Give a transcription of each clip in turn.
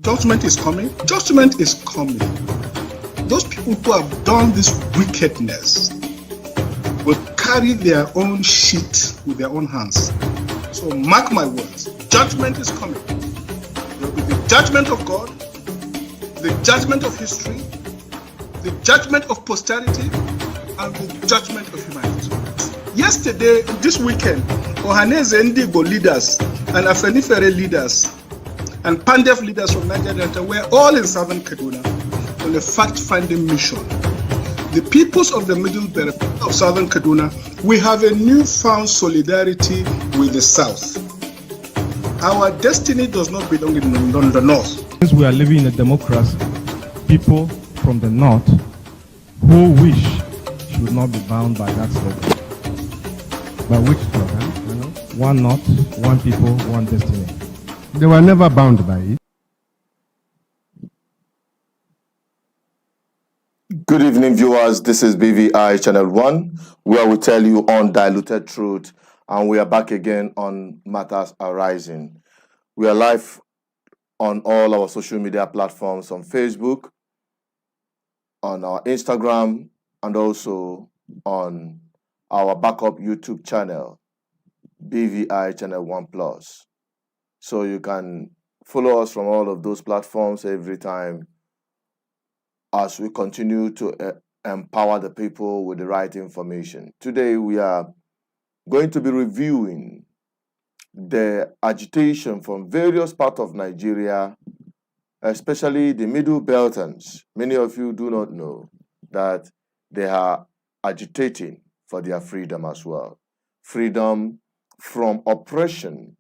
Judgment is coming. Judgment is coming. Those people who have done this wickedness will carry their own shit with their own hands. So mark my words. Judgment is coming. There will be the judgment of God, the judgment of history, the judgment of posterity, and the judgment of humanity. Yesterday, this weekend, Ohaneze Ndigbo leaders and Afenifere leaders and Pandef leaders from Niger Delta were all in southern Kaduna on a fact-finding mission. The peoples of the middle belt of southern Kaduna, we have a newfound solidarity with the south. Our destiny does not belong in the north. Since we are living in a democracy, people from the north who wish should not be bound by that slogan. By which slogan? One north, one people, one destiny. They were never bound by it. Good evening, viewers. This is BVI Channel 1, where we tell you undiluted truth, and we are back again on Matters Arising. We are live on all our social media platforms, on Facebook, on our Instagram, and also on our backup YouTube channel, BVI Channel 1 Plus. So you can follow us from all of those platforms every time as we continue to empower the people with the right information. Today we are going to be reviewing the agitation from various parts of Nigeria, especially the Middle Beltans. Many of you do not know that they are agitating for their freedom as well. Freedom from oppression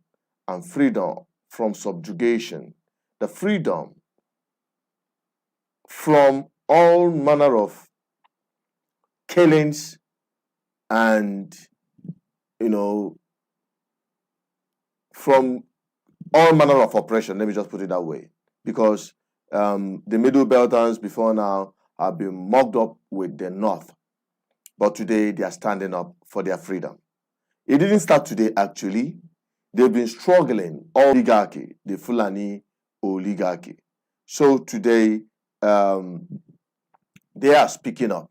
and freedom from subjugation. The freedom from all manner of killings and, from all manner of oppression, let me just put it that way. Because the Middle Beltans before now have been mugged up with the North. But today they are standing up for their freedom. It didn't start today, actually. They've been struggling, oligarchy, the Fulani oligarchy. So today, they are speaking up.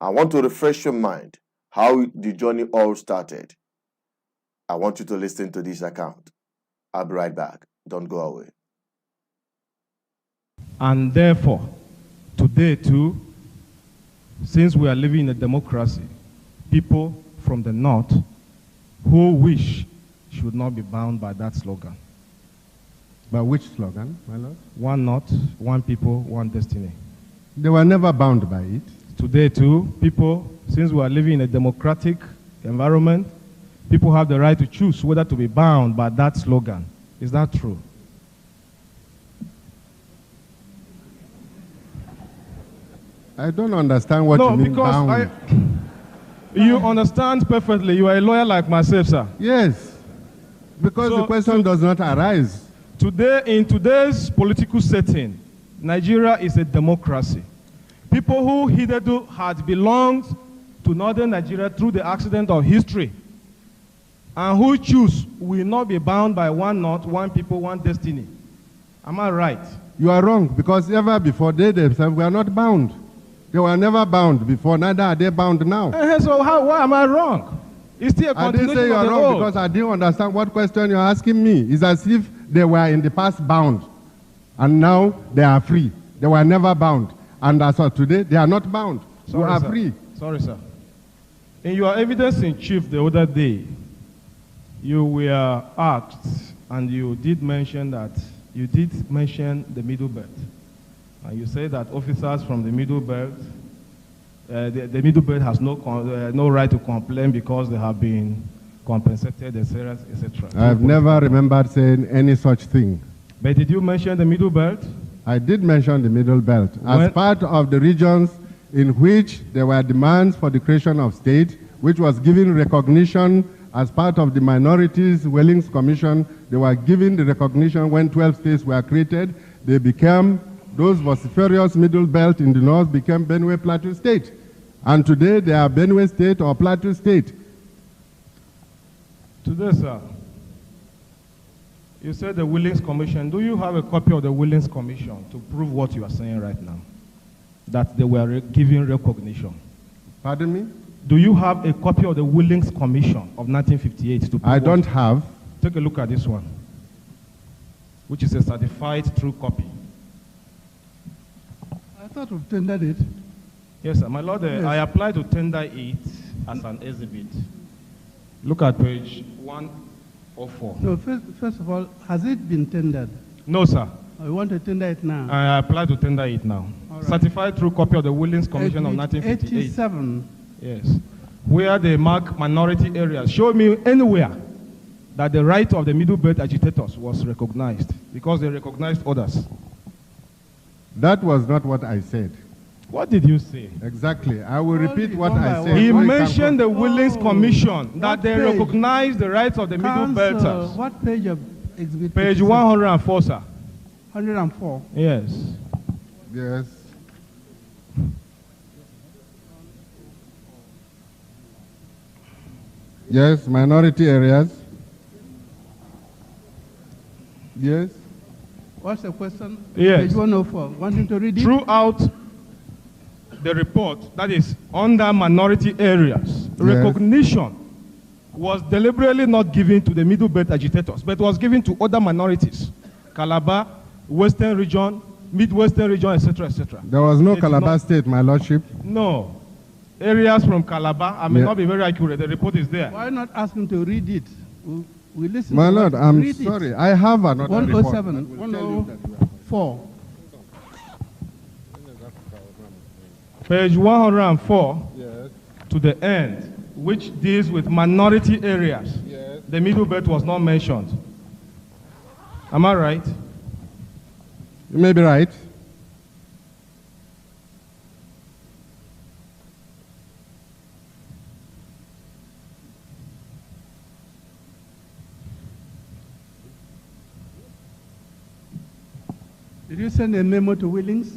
I want to refresh your mind how the journey all started. I want you to listen to this account. I'll be right back. Don't go away. And therefore, today too, since we are living in a democracy, people from the north who wish should not be bound by that slogan. By which slogan, my lord? One north, one people, one destiny. They were never bound by it. Today too, people, since we are living in a democratic environment, people have the right to choose whether to be bound by that slogan. Is that true? I don't understand what you mean bound. You understand perfectly. You are a lawyer like myself, sir. Yes, because the question does not arise. Today, in today's political setting, Nigeria is a democracy. People who hitherto had belonged to northern Nigeria through the accident of history and who choose will not be bound by one north, one people, one destiny. Am I right? You are wrong, because ever before they themselves were not bound. They were never bound before, neither are they bound now. So why am I wrong? It's still a continuation. I didn't say you are wrong because I didn't understand what question you're asking me. It's as if they were in the past bound and now they are free. They were never bound. And as of today, they are not bound. You are free. Sorry, sir. In your evidence in chief the other day, you were asked and you did mention the Middle Belt. And you say that officers from the Middle Belt, the Middle Belt has no right to complain because they have been compensated, etc., etc. I have never remembered saying any such thing. But did you mention the Middle Belt? I did mention the Middle Belt as part of the regions in which there were demands for the creation of state, which was given recognition as part of the Minorities Wellings Commission. They were given the recognition when 12 states were created. They became, those vociferous Middle Belt in the north became Benue Plateau State. And today they are Benue State or Plateau State. Today, sir, You said the Willings Commission. Do you have a copy of the Willings Commission to prove what you are saying right now? That they were given recognition. Pardon me? Do you have a copy of the Willings Commission of 1958 to prove I don't have. Take a look at this one, which is a certified true copy. I thought we've tendered it. Yes, sir. My Lord, Yes. I applied to tender it as an exhibit. Look at page 104. No, first of all, has it been tendered? No, sir. I want to tender it now. I applied to tender it now. All right. Certified true copy of the Willings Commission of 1958. 87. Yes. Where they mark minority areas. Show me anywhere that the right of the Middle Belt agitators was recognized, because they recognized others. That was not what I said. What did you say? Exactly. I will Well, repeat it's what one I by said. one. He so you can mentioned the Willings Oh, Commission, that what they page? recognized the rights of the Middle Counsel, Belters. what page of exhibit? Page 87? 104, sir. 104. Yes. Yes. Yes, minority areas. Yes. What's the question? Yes. Page 104. Wanting to read it? Throughout the report, that is under minority areas, recognition was deliberately not given to the Middle Belt agitators, but was given to other minorities. Calabar, Western region, Midwestern region, etc., etc. There was no They did Calabar not- State, my lordship. No. Areas from Calabar, I may Yeah. not be very accurate, the report is there. Why not ask him to read it? We listen My to lord, what- I'm read it. sorry. I have another 107, report. that will tell you that we are- 104. Page 104 Yes, to the end, which deals with minority areas. yes. The Middle Belt was not mentioned. Am I right? You may be right. Did you send a memo to Willings?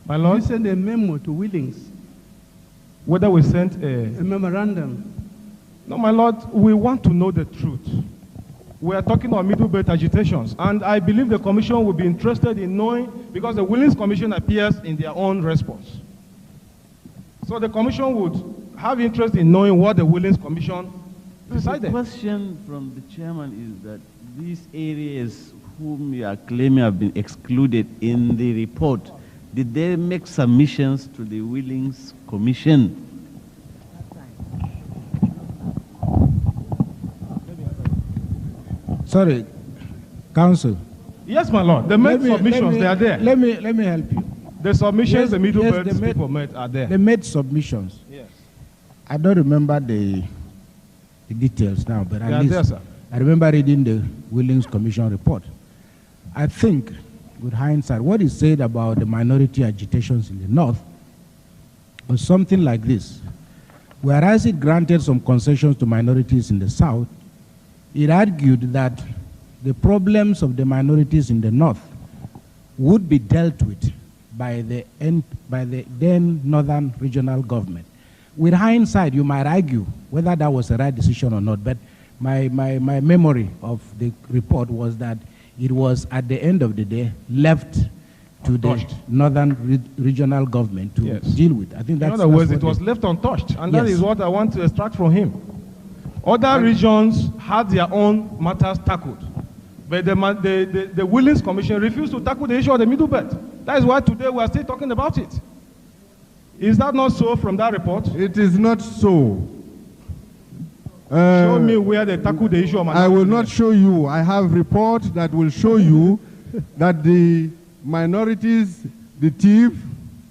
My Did Lord, you send a memo to Willings? whether we sent a... A memorandum? No, my Lord, we want to know the truth. We are talking about Middle Belt agitations, and I believe the Commission will be interested in knowing, because the Willings Commission appears in their own response. So the Commission would have interest in knowing what the Willings Commission The decided. question from the chairman is that these areas whom you are claiming have been excluded in the report, did they make submissions to the Willings Commission? Sorry, Council. Yes, my Lord, the made submissions, they are there. Let me help you. The submissions Yes, the Middle yes, Belt they made- people made are there. They made submissions. Yes. I don't remember the details now, but They at are least there, sir. I remember reading the Willings Commission report. I think, with hindsight, what is said about the minority agitations in the north was something like this. Whereas it granted some concessions to minorities in the south, it argued that the problems of the minorities in the north would be dealt with by the then northern regional government. With hindsight, you might argue whether that was the right decision or not, but my memory of the report was that it was, at the end of the day, left to the Untouched. northern regional government to Yes. deal with. I think In that's other words, what it was they- left untouched, and that Yes. is what I want to extract from him. Other regions had their own matters tackled, but the Willings Commission refused to tackle the issue of the Middle Belt. That is why today we are still talking about it. Is that not so from that report? It is not so. Show me where they tackled the issue of I will minority not areas. show you. I have reports that will show you that the minorities, the thief,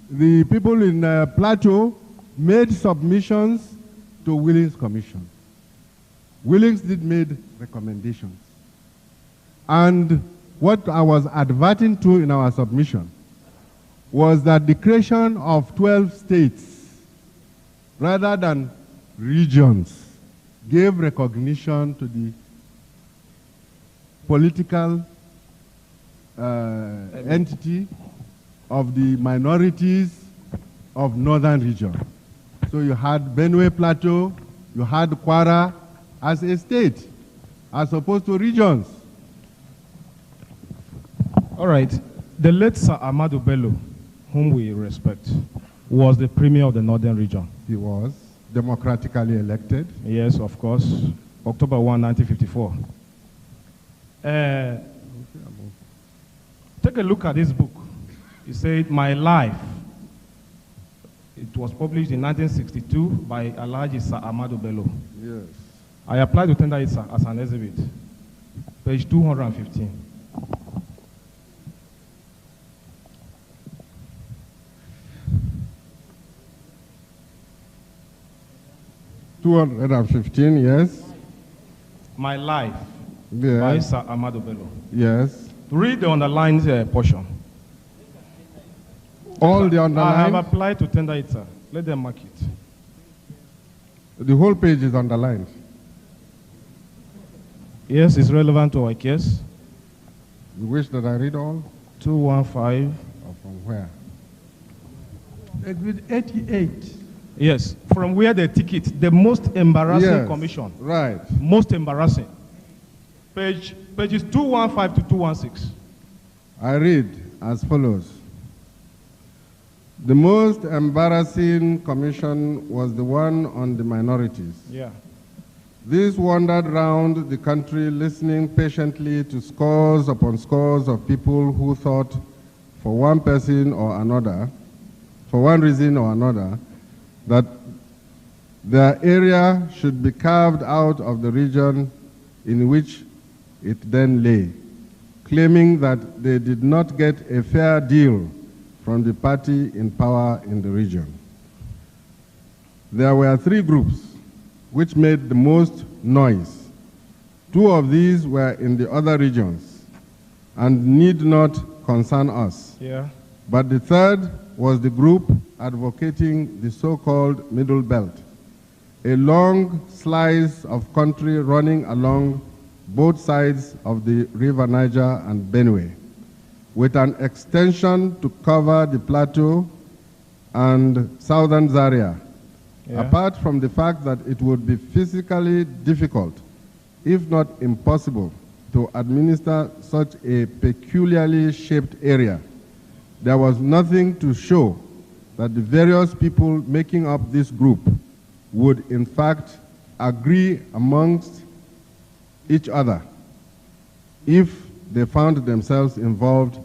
the people in Plateau made submissions to Willings Commission. Willings did made recommendations. And what I was adverting to in our submission was that the creation of 12 states rather than regions gave recognition to the political entity of the minorities of northern region. So you had Benue Plateau, you had Kwara as a state. as opposed to regions. All right. The late Sir Ahmadu Bello, whom we respect, was the premier of the northern region. He was democratically elected. Yes, of course. October 1, 1954. Take a look at this book. He said, My Life. It was published in 1962 by Alhaji Sir Ahmadu Bello. Yes. I applied to tender it as an exhibit. Page 215. $215, yes. My Life Yes. by Sir Ahmadu Bello. Yes. Read the underlined portion. All the I have underlined. applied to tender it, sir. Let them mark it. The whole page is underlined. Yes, it's relevant to our case. You wish that I read all? 215. Or from where? Exhibit 88. Yes, from where they take it, the most embarrassing Yes, commission. right. Most embarrassing. Pages 215 to 216. I read as follows. The most embarrassing commission was the one on the minorities. Yeah. This wandered round the country listening patiently to scores upon scores of people who thought for one person or another, for one reason or another, that their area should be carved out of the region in which it then lay, claiming that they did not get a fair deal from the party in power in the region. There were three groups which made the most noise. Two of these were in the other regions and need not concern us. Yeah. But the third was the group advocating the so-called Middle Belt, a long slice of country running along both sides of the River Niger and Benue, with an extension to cover the plateau and southern Zaria. Yeah. Apart from the fact that it would be physically difficult, if not impossible, to administer such a peculiarly shaped area, there was nothing to show that the various people making up this group would in fact agree amongst each other if they found themselves involved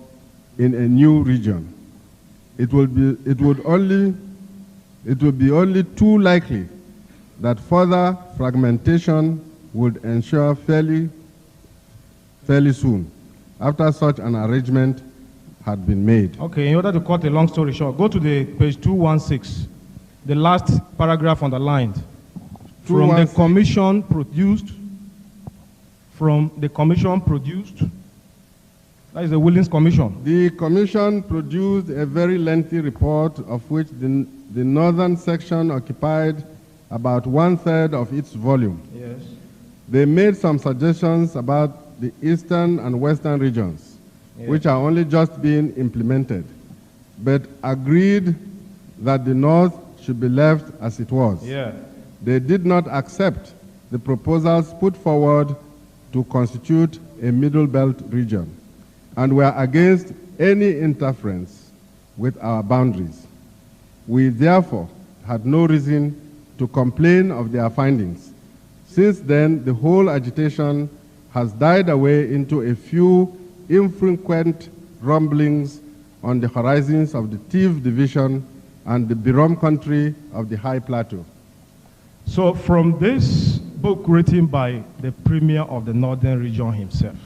in a new region. It would be only too likely that further fragmentation would ensure fairly soon after such an arrangement had been made. Okay, in order to cut a long story short, go to the page 216, the last paragraph underlined. From the commission produced, that is the Willings Commission. The commission produced a very lengthy report of which the northern section occupied about 1/3 of its volume. Yes. They made some suggestions about the eastern and western regions, which are only just being implemented, but agreed that the north should be left as it was. Yeah. They did not accept the proposals put forward to constitute a Middle Belt region and were against any interference with our boundaries. We therefore had no reason to complain of their findings. Since then, the whole agitation has died away into a few infrequent rumblings on the horizons of the Tiv Division and the Birom country of the High Plateau. So from this book written by the premier of the northern region himself,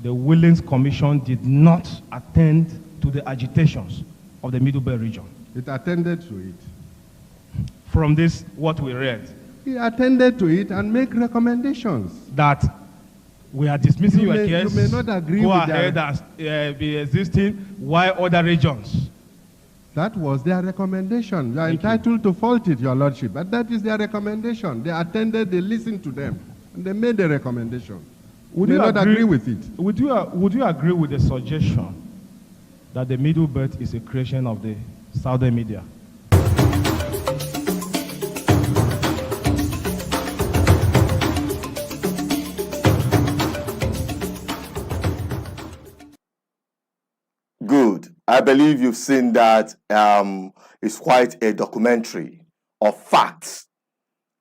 the Willings Commission did not attend to the agitations of the Middle Belt region. It attended to it. From this, what we read, He attended to it and make recommendations. that we are dismissing your case, you may not agree go with ahead and be existing, while other regions. That was their recommendation. You are entitled to fault it, Your Lordship, but that is their recommendation. They attended, they listened to them, and they made a recommendation. Would you you may not agree with it. Would you agree with the suggestion that the Middle Belt is a creation of the Southern media? I believe you've seen that it's quite a documentary of facts.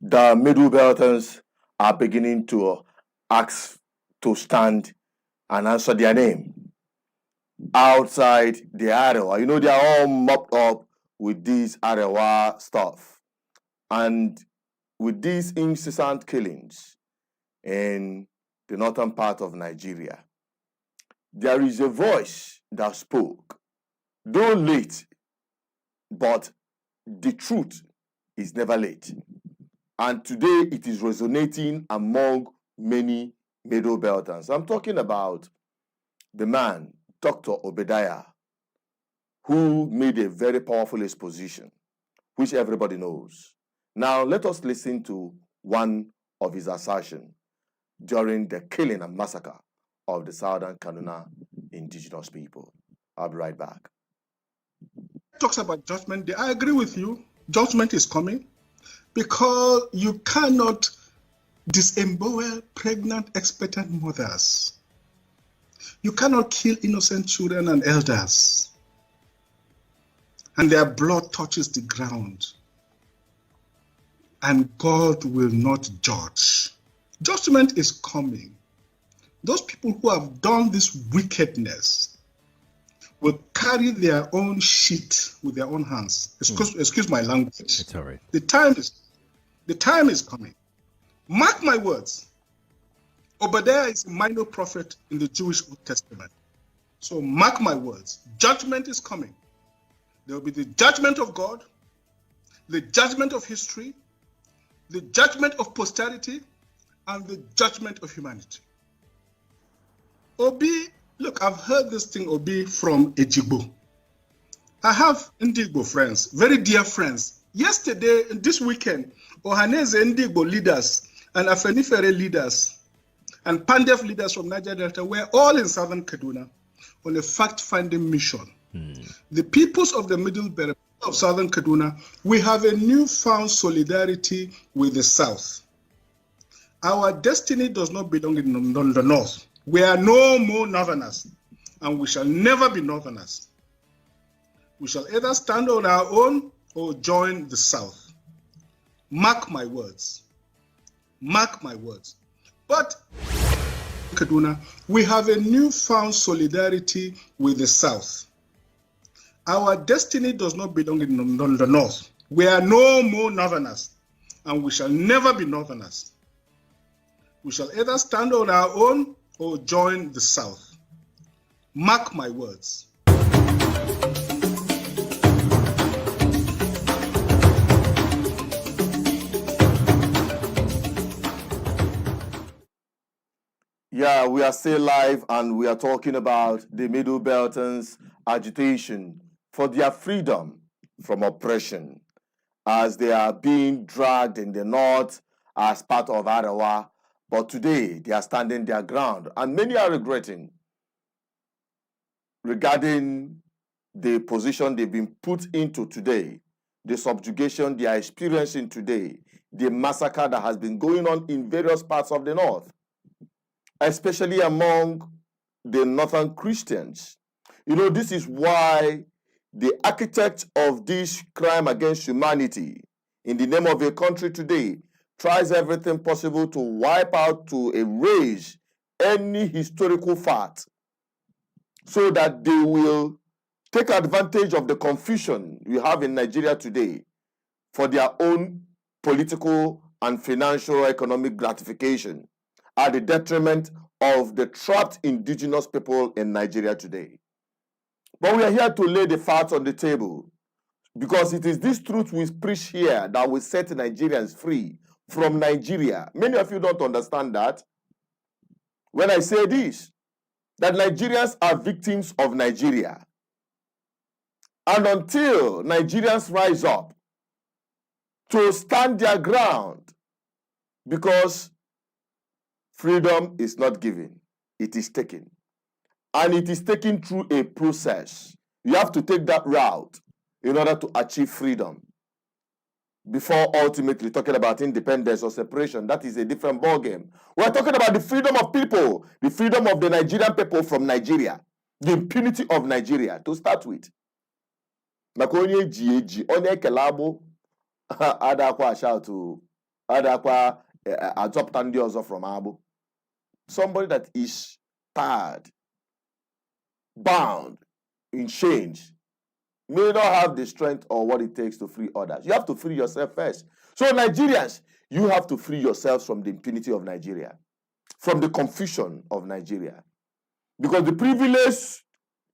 The Middle Belters are beginning to ask to stand and answer their name outside the Arewa. You know, they are all mopped up with this Arewa stuff. And with these incessant killings in the northern part of Nigeria, there is a voice that spoke. Though late, but the truth is never late. And today it is resonating among many Middle Belters. I'm talking about the man, Dr. Obadiah, who made a very powerful exposition, which everybody knows. Now, let us listen to one of his assertions during the killing and massacre of the Southern Kaduna indigenous people. I'll be right back. Talks about judgment day. I agree with you. Judgment is coming because you cannot disembowel pregnant, expectant mothers. You cannot kill innocent children and elders, and their blood touches the ground, and God will not judge. Judgment is coming. Those people who have done this wickedness will carry their own shit with their own hands. Excuse my language. It's all right. The time is coming. Mark my words. Obadiah is a minor prophet in the Jewish Old Testament. So mark my words. Judgment is coming. There will be the judgment of God, the judgment of history, the judgment of posterity, and the judgment of humanity. Obi, look, I've heard this thing, Obi, from Ejigbo. I have Ndigbo friends, very dear friends. Yesterday, this weekend, Ohaneze Ndigbo leaders and Afenifere leaders and Pandef leaders from Niger Delta were all in southern Kaduna on a fact-finding mission. The peoples of the Middle Belt of southern Kaduna, we have a newfound solidarity with the South. Our destiny does not belong in the North. We are no more Northerners, and we shall never be Northerners. We shall either stand on our own or join the South. Mark my words. Mark my words. But Kaduna, we have a newfound solidarity with the South. Our destiny does not belong in the North. We are no more Northerners, and we shall never be Northerners. We shall either stand on our own or join the South. Mark my words. Yeah, we are still live and we are talking about the Middle Beltans' agitation for their freedom from oppression as they are being dragged in the north as part of Arewa. But today they are standing their ground and many are regretting regarding the position they've been put into today, the subjugation they are experiencing today, the massacre that has been going on in various parts of the north, especially among the northern Christians. You know, this is why the architect of this crime against humanity in the name of a country today tries everything possible to wipe out, to erase any historical fact so that they will take advantage of the confusion we have in Nigeria today for their own political and financial economic gratification at the detriment of the trapped indigenous people in Nigeria today. But we are here to lay the facts on the table because it is this truth we preach here that will set Nigerians free from Nigeria. Many of you don't understand that. When I say this, that Nigerians are victims of Nigeria. And until Nigerians rise up to stand their ground, because freedom is not given, it is taken. And it is taken through a process. You have to take that route in order to achieve freedom before ultimately talking about independence or separation. That is a different ballgame. We're talking about the freedom of people, the freedom of the Nigerian people from Nigeria. The impunity of Nigeria, to start with. Makonye GAG, onye kelabo, adakwa shout adakwa adopt and also from Abu. Somebody that is tired, bound, in chains, may not have the strength or what it takes to free others. You have to free yourself first. So Nigerians, you have to free yourselves from the impunity of Nigeria, from the confusion of Nigeria. Because the privileged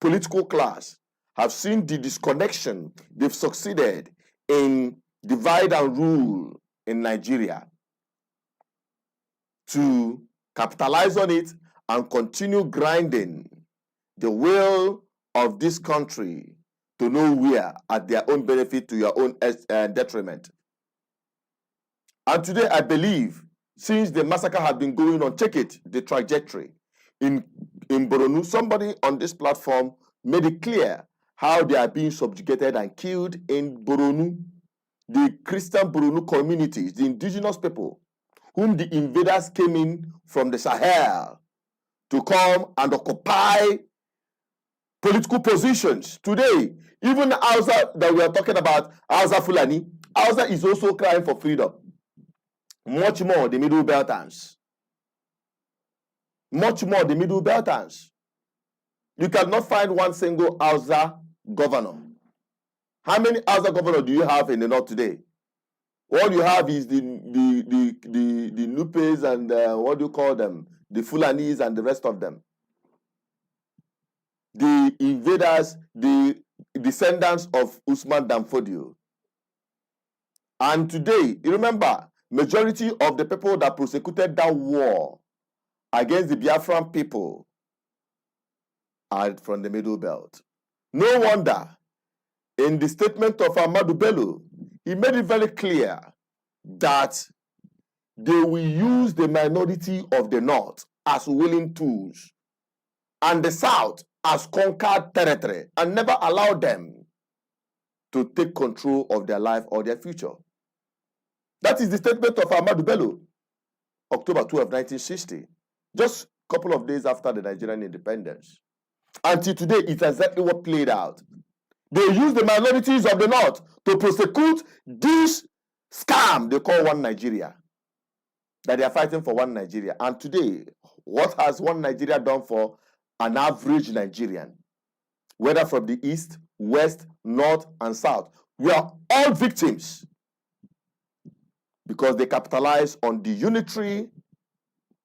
political class have seen the disconnection. They've succeeded in divide and rule in Nigeria to capitalize on it and continue grinding the will of this country to nowhere at their own benefit, to your own detriment. And today, I believe, since the massacre has been going on, check it, the trajectory. In Boronu, somebody on this platform made it clear how they are being subjugated and killed in Boronu. The Christian Boronu communities, the indigenous people, whom the invaders came in from the Sahel to come and occupy political positions. Today, even Hausa that we are talking about, Hausa Fulani, Hausa is also crying for freedom. Much more the Middle Beltans. Much more the Middle Beltans. You cannot find one single Hausa governor. How many Hausa governors do you have in the north today? All you have is the Nupes and what do you call them? The Fulanis and the rest of them. The invaders, the descendants of Usman Danfodio. And today, you remember, majority of the people that prosecuted that war against the Biafran people are from the Middle Belt. No wonder, in the statement of Ahmadu Bello, he made it very clear that they will use the minority of the North as willing tools and the South as conquered territory and never allow them to take control of their life or their future. That is the statement of Ahmadu Bello, October 12, 1960, just a couple of days after the Nigerian independence. Until today, it's exactly what played out. They use the minorities of the North to prosecute this scam they call One Nigeria, that they are fighting for One Nigeria. And today, what has One Nigeria done for an average Nigerian, whether from the East, West, North, and South? We are all victims because they capitalize on the unitary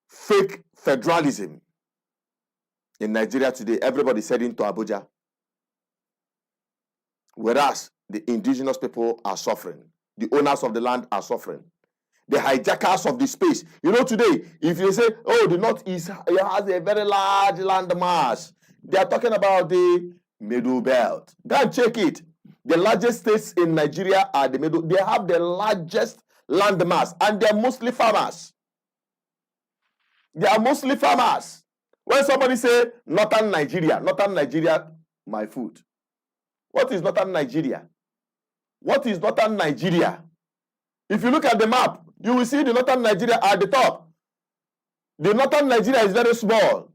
fake federalism. In Nigeria today, everybody is heading to Abuja, whereas the indigenous people are suffering. The owners of the land are suffering. The hijackers of the space. You know, today, if you say, oh, the Northeast has a very large land mass, they are talking about the Middle Belt. Go and check it. The largest states in Nigeria are the Middle. They have the largest land mass, and they are mostly farmers. They are mostly farmers. When somebody say Northern Nigeria, my food. What is Northern Nigeria? What is Northern Nigeria? If you look at the map, you will see the Northern Nigeria at the top. The Northern Nigeria is very small.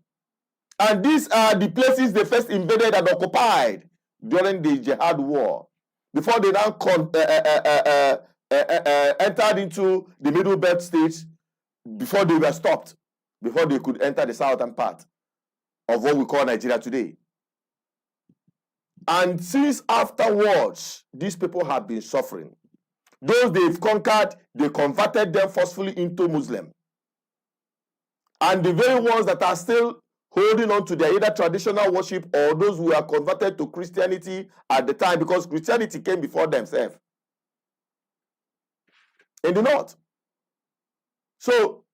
And these are the places they first invaded and occupied during the Jihad war. Before they now entered into the Middle Belt states, before they were stopped, before they could enter the southern part of what we call Nigeria today. And since afterwards, these people have been suffering. Those they've conquered, they converted them forcefully into Muslim. And the very ones that are still holding on to their either traditional worship or those who are converted to Christianity at the time, because Christianity came before themselves in the north. So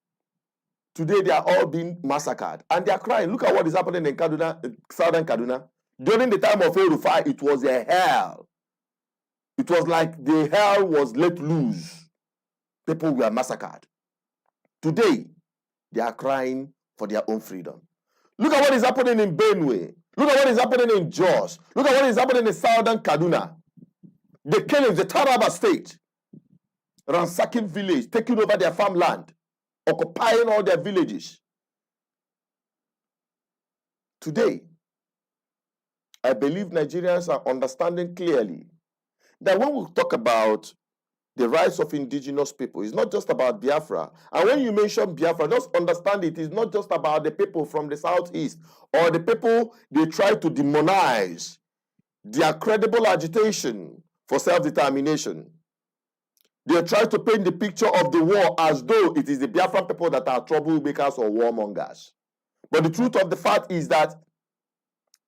today they are all being massacred and they are crying. Look at what is happening in Kaduna, southern Kaduna. During the time of El-Rufai, it was a hell. It was like the hell was let loose. People were massacred. Today, they are crying for their own freedom. Look at what is happening in Benue. Look at what is happening in Jos. Look at what is happening in southern Kaduna. The killings, the Taraba state, ransacking village, taking over their farmland, occupying all their villages. Today, I believe Nigerians are understanding clearly that when we talk about the rights of indigenous people, it's not just about Biafra. And when you mention Biafra, just understand it is not just about the people from the southeast or the people they try to demonize their credible agitation for self-determination. They try to paint the picture of the war as though it is the Biafran people that are troublemakers or warmongers. But the truth of the fact is that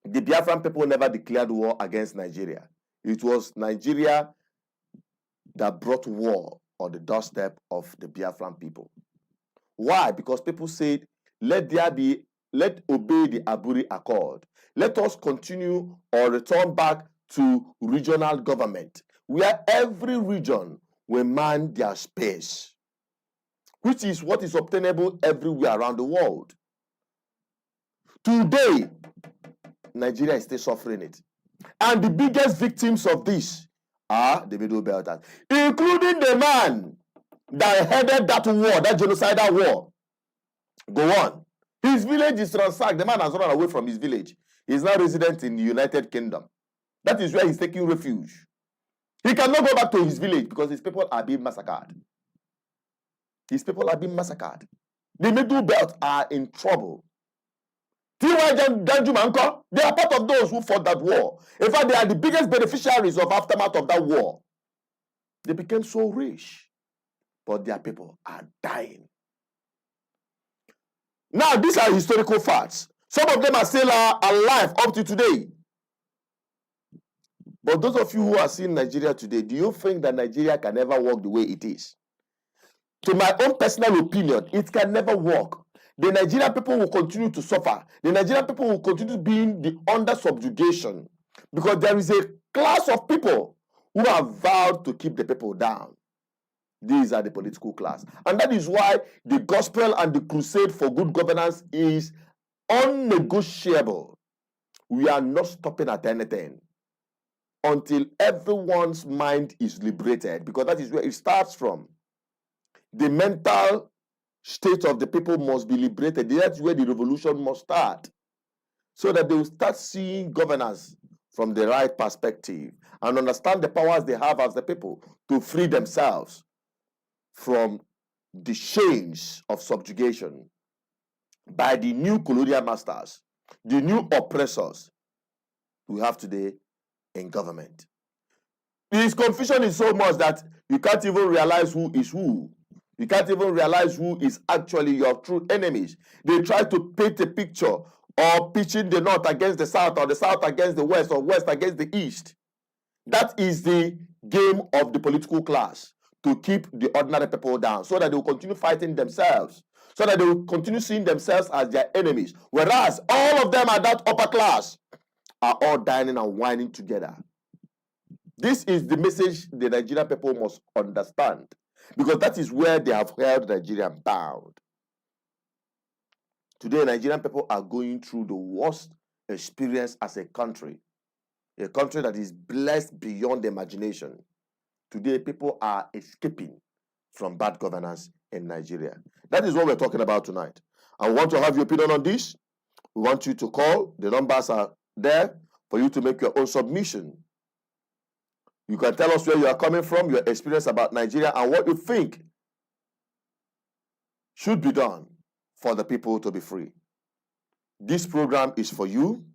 the Biafran people never declared war against Nigeria. It was Nigeria that brought war on the doorstep of the Biafran people. Why? Because people said, let obey the Aburi Accord. Let us continue or return back to regional government, where every region will man their space, which is what is obtainable everywhere around the world. Today, Nigeria is still suffering it. And the biggest victims of this are the Middle Belters, including the man that headed that war, that genocidal war. Go on. His village is ransacked. The man has run away from his village. He is now resident in the United Kingdom. That is where he's taking refuge. He cannot go back to his village because his people are being massacred. His people are being massacred. The Middle Belt are in trouble. They are part of those who fought that war. In fact, they are the biggest beneficiaries of aftermath of that war. They became so rich, but their people are dying. Now, these are historical facts. Some of them are still alive up to today. But those of you who are seeing Nigeria today, do you think that Nigeria can ever work the way it is? To my own personal opinion, it can never work. The Nigerian people will continue to suffer. The Nigerian people will continue being under subjugation because there is a class of people who have vowed to keep the people down. These are the political class. And that is why the gospel and the crusade for good governance is unnegotiable. We are not stopping at anything until everyone's mind is liberated, because that is where it starts from. The mental state of the people must be liberated. That's where the revolution must start, so that they will start seeing governance from the right perspective and understand the powers they have as the people to free themselves from the chains of subjugation by the new colonial masters, the new oppressors we have today in government. This confusion is so much that you can't even realize who is who. You can't even realize who is actually your true enemies. They try to paint a picture of pitching the north against the south, or the south against the west, or west against the east. That is the game of the political class, to keep the ordinary people down, so that they will continue fighting themselves, so that they will continue seeing themselves as their enemies. Whereas all of them at that upper class are all dining and whining together. This is the message the Nigerian people must understand, because that is where they have held Nigeria bound. Today, Nigerian people are going through the worst experience as a country that is blessed beyond imagination. Today, people are escaping from bad governance in Nigeria. That is what we're talking about tonight. I want to have your opinion on this. We want you to call. The numbers are there for you to make your own submission. You can tell us where you are coming from, your experience about Nigeria, and what you think should be done for the people to be free. This program is for you.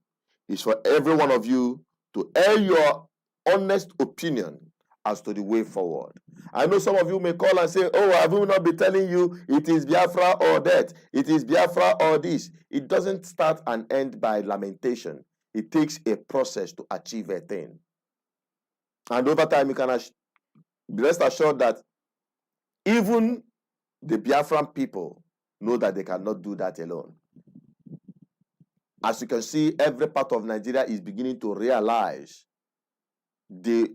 It's for every one of you to air your honest opinion as to the way forward. I know some of you may call and say, oh, have we not been telling you it is Biafra or that? It is Biafra or this. It doesn't start and end by lamentation. It takes a process to achieve a thing. And over time, you can be rest assured that even the Biafran people know that they cannot do that alone. As you can see, every part of Nigeria is beginning to realize the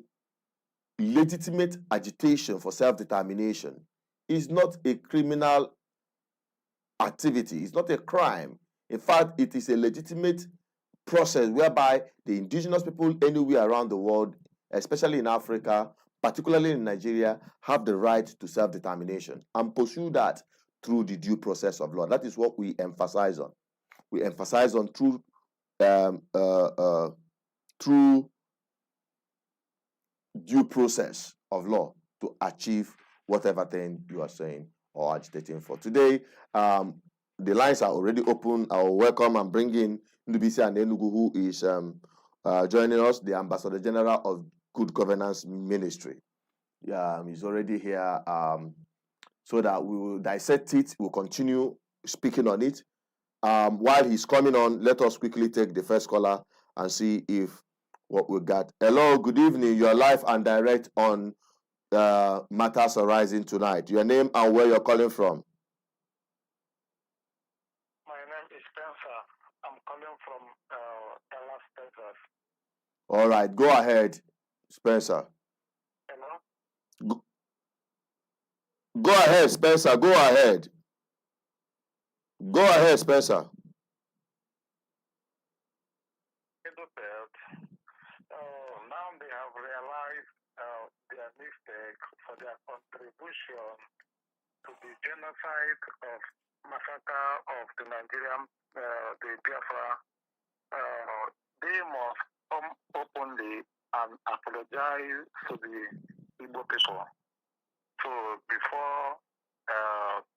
legitimate agitation for self-determination is not a criminal activity. It's not a crime. In fact, it is a legitimate process whereby the indigenous people anywhere around the world, especially in Africa, particularly in Nigeria, have the right to self-determination and pursue that through the due process of law. That is what we emphasize on. We emphasize on through through due process of law to achieve whatever thing you are saying or agitating for. Today, the lines are already open. I will welcome and bring in Ndubisi and Enugu, who is joining us, the Ambassador General of Good Governance Ministry. Yeah, he's already here, so that we will dissect it. We'll continue speaking on it. While he's coming on, let us quickly take the first caller and see if what we got. Hello, good evening. You are live and direct on Matters Arising tonight. Your name and where you're calling from. My name is Spencer. I'm calling from Dallas, Texas. All right, go ahead, Spencer. Hello? Go ahead, Spencer. Go ahead. Go ahead, Spencer. Now they have realized their mistake for their contribution to the genocide of massacre of the Nigerian, the Biafra. They must come openly and apologize to the Igbo people. So before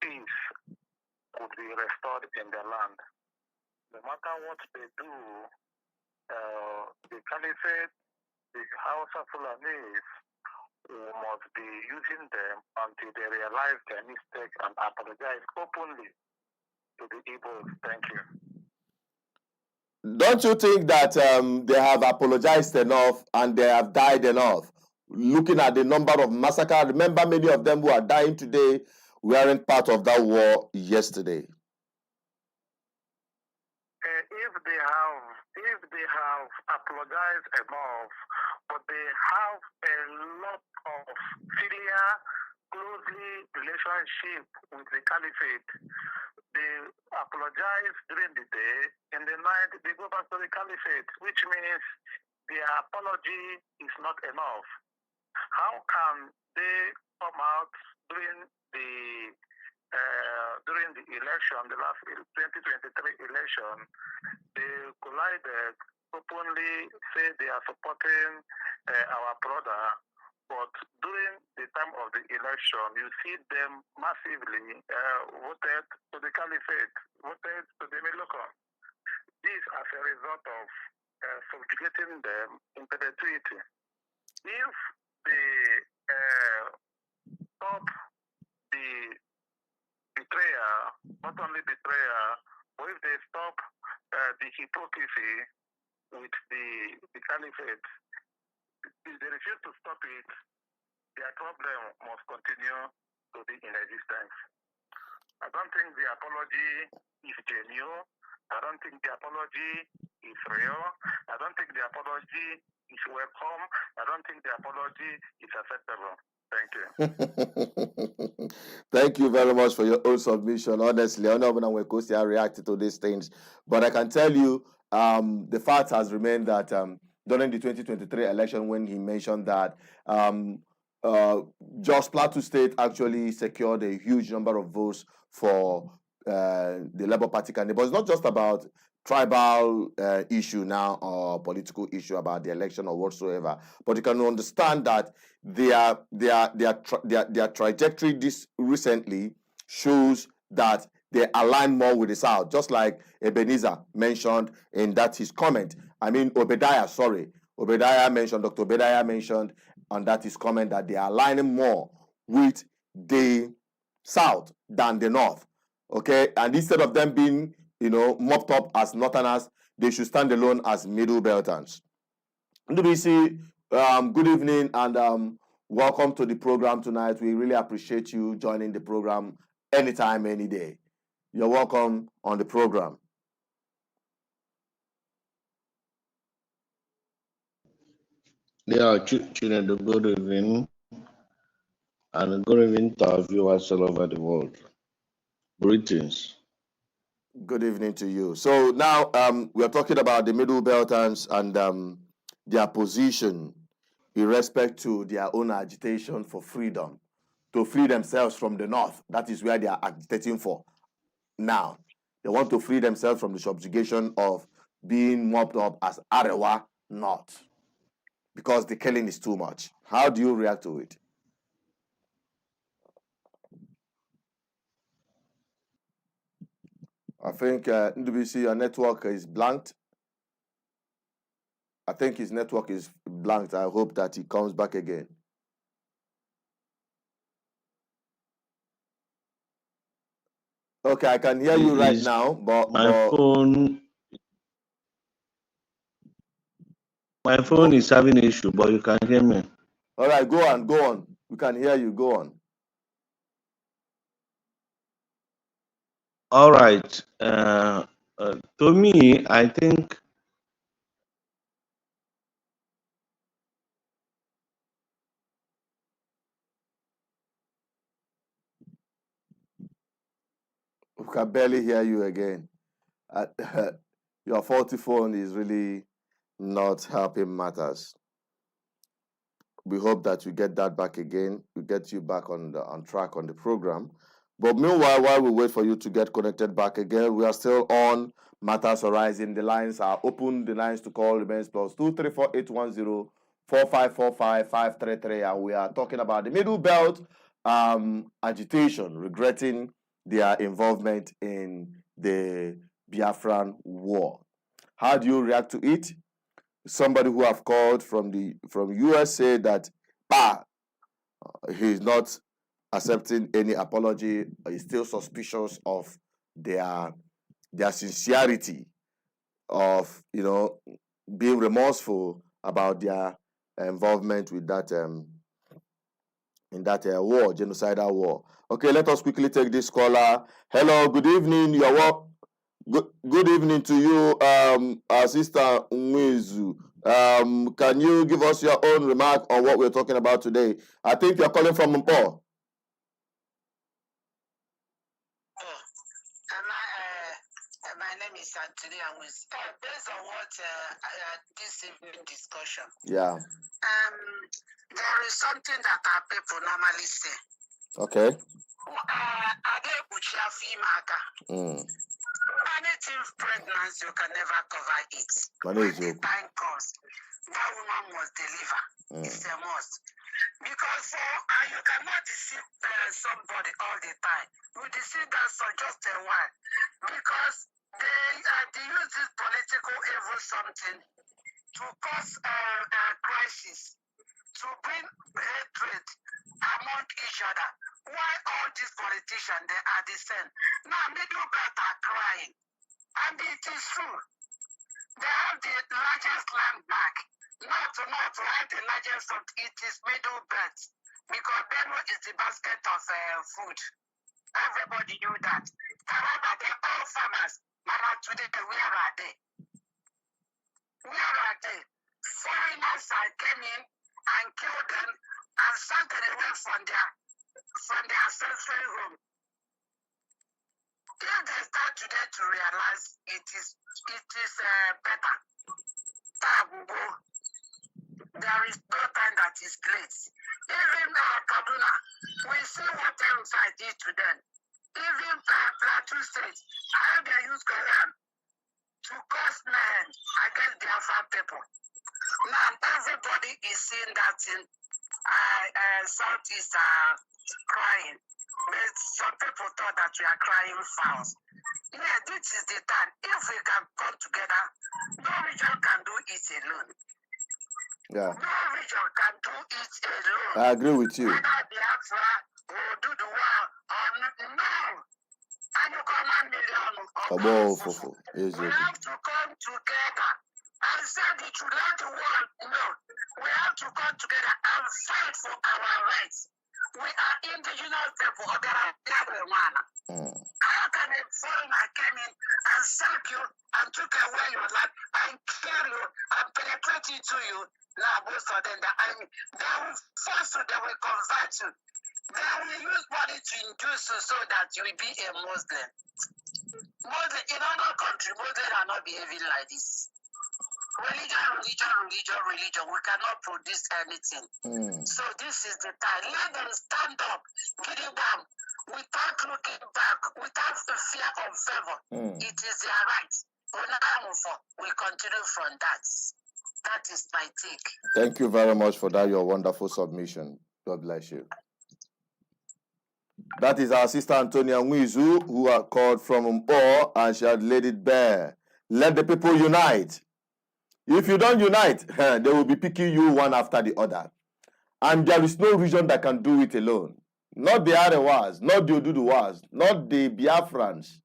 peace could be restored in their land. No matter what they do, the Caliphate, the House of Fulani must be using them until they realize their mistake and apologize openly to the Igbos. Thank you. Don't you think that they have apologized enough and they have died enough? Looking at the number of massacres, remember many of them who are dying today weren't part of that war yesterday. If they have apologized enough, but they have a lot of filial, closely relationship with the Caliphate. They apologize during the day, in the night they go back to the Caliphate, which means their apology is not enough. How can they come out during the election, the last 2023 election, they collided, openly say they are supporting our brother, but during the time of the election, you see them massively voted to the Caliphate, voted to the Milocon. This as a result of subjugating them in perpetuity. If they stop the betrayal, not only betrayal, but if they stop the hypocrisy with the Caliphate, if they refuse to stop it, their problem must continue to be in existence. I don't think the apology is genuine. I don't think the apology is real. I don't think the apology is welcome. I don't think the apology is acceptable. Thank you. Thank you very much for your own submission. Honestly, I don't know when I reacted to these things, but I can tell you the fact has remained that during the 2023 election, when he mentioned that just Plateau State actually secured a huge number of votes for the Labour Party candidate. But it's not just about tribal issue now or political issue about the election or whatsoever. But you can understand that their trajectory this recently shows that they align more with the South, just like Ebenezer mentioned in that his comment. I mean, Obadiah mentioned, Dr. Obadiah mentioned on that his comment that they are aligning more with the South than the North. Okay, and instead of them being, mopped up as Northerners, they should stand alone as Middle Belters. NDBC, good evening and welcome to the program tonight. We really appreciate you joining the program anytime, any day. You're welcome on the program. Yeah, Chinedu, good evening, and good evening to our viewers all over the world. Greetings. Good evening to you. So now we are talking about the Middle Belters and their position in respect to their own agitation for freedom, to free themselves from the North. That is where they are agitating for now. They want to free themselves from the subjugation of being mopped up as Arewa not, because the killing is too much. How do you react to it? I think NWC, your network is blanked. I think his network is blanked. I hope that he comes back again. Okay, I can hear you right now, but my phone is having an issue, but you can hear me. All right, go on. We can hear you. Go on. All right. To me, I think We can barely hear you again. Your faulty phone is really not helping matters. We hope that we get that back again. We get you back on track on the program. But meanwhile, while we wait for you to get connected back again, we are still on Matters Arising. The lines are open. The lines to call remains +234-810-4545-533. And we are talking about the Middle Belt agitation, regretting their involvement in the Biafran war. How do you react to it? Somebody who have called from US said that he's not accepting any apology. He's still suspicious of their sincerity of being remorseful about their involvement with that in that war, genocidal war. Okay, let us quickly take this caller. Hello, good evening. You're welcome. Good evening to you, Sister Mwizu. Can you give us your own remark on what we're talking about today? I think you're calling from Mpo. My name is Anthony, and based on what this evening discussion, yeah, there is something that our people normally say. Okay. Anything pregnancy, you can never cover it. When the time comes, that woman must deliver. It's a must. Because you cannot deceive somebody all the time. You deceive that for just a while. Because they use this political evil something to cause crisis, to bring hatred among each other. Why all these politicians, they are the same? Now, Middle Belt are crying. And it is true. They have the largest land back. Not to have the largest of it is Middle Belt. Because Benue is the basket of food. Everybody knew that. However, they're all farmers. Mama, today, where are they? Where are they? Foreigners came in and killed them and sent them away from their ancestral home. If they start today to realize it is better. There is no time that is late. Even Kaduna, we see what else I did to them. Even Plateau State, how they use Quran to cause men against the Biafra people. Now everybody is seeing that in Southeast crying. But some people thought that we are crying fouls. Yeah, this is the time. If we can come together, no region can do it alone. Yeah. No region can do it alone. I agree with you. Whether Biafra will do the war or not, no. And you come 1 million of We have to come together and say that you let the world know. We have to come together and fight for our rights. We are indigenous people. How can a foreigner come in and sack you and took away your life and kill you and penetrate into you? Now, most of them, they will force you, they will convert you. They will use money to induce you so that you will be a Muslim. In other countries, Muslims are not behaving like this. Religion. We cannot produce anything. So this is the time. Let them stand up, get it down, without looking back, without the fear of favor. It is their right. We continue from that. That is my take. Thank you very much for that, your wonderful submission. God bless you. That is our sister Antonia Nwizu, who are called from Mpo, and she had laid it bare. Let the people unite. If you don't unite, they will be picking you one after the other. And there is no region that can do it alone. Not the Arewas, not the Oduduwas, not the Biafrans,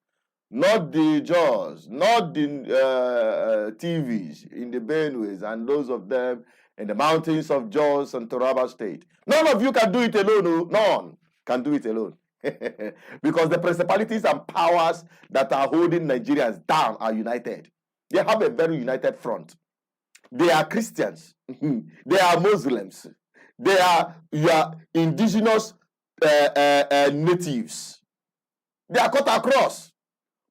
not the Jaws, not the TVs in the Benues and those of them in the mountains of Jaws and Taraba State. None of you can do it alone. None can do it alone. Because the principalities and powers that are holding Nigerians down are united. They have a very united front. They are Christians. They are Muslims. They are indigenous natives. They are cut across.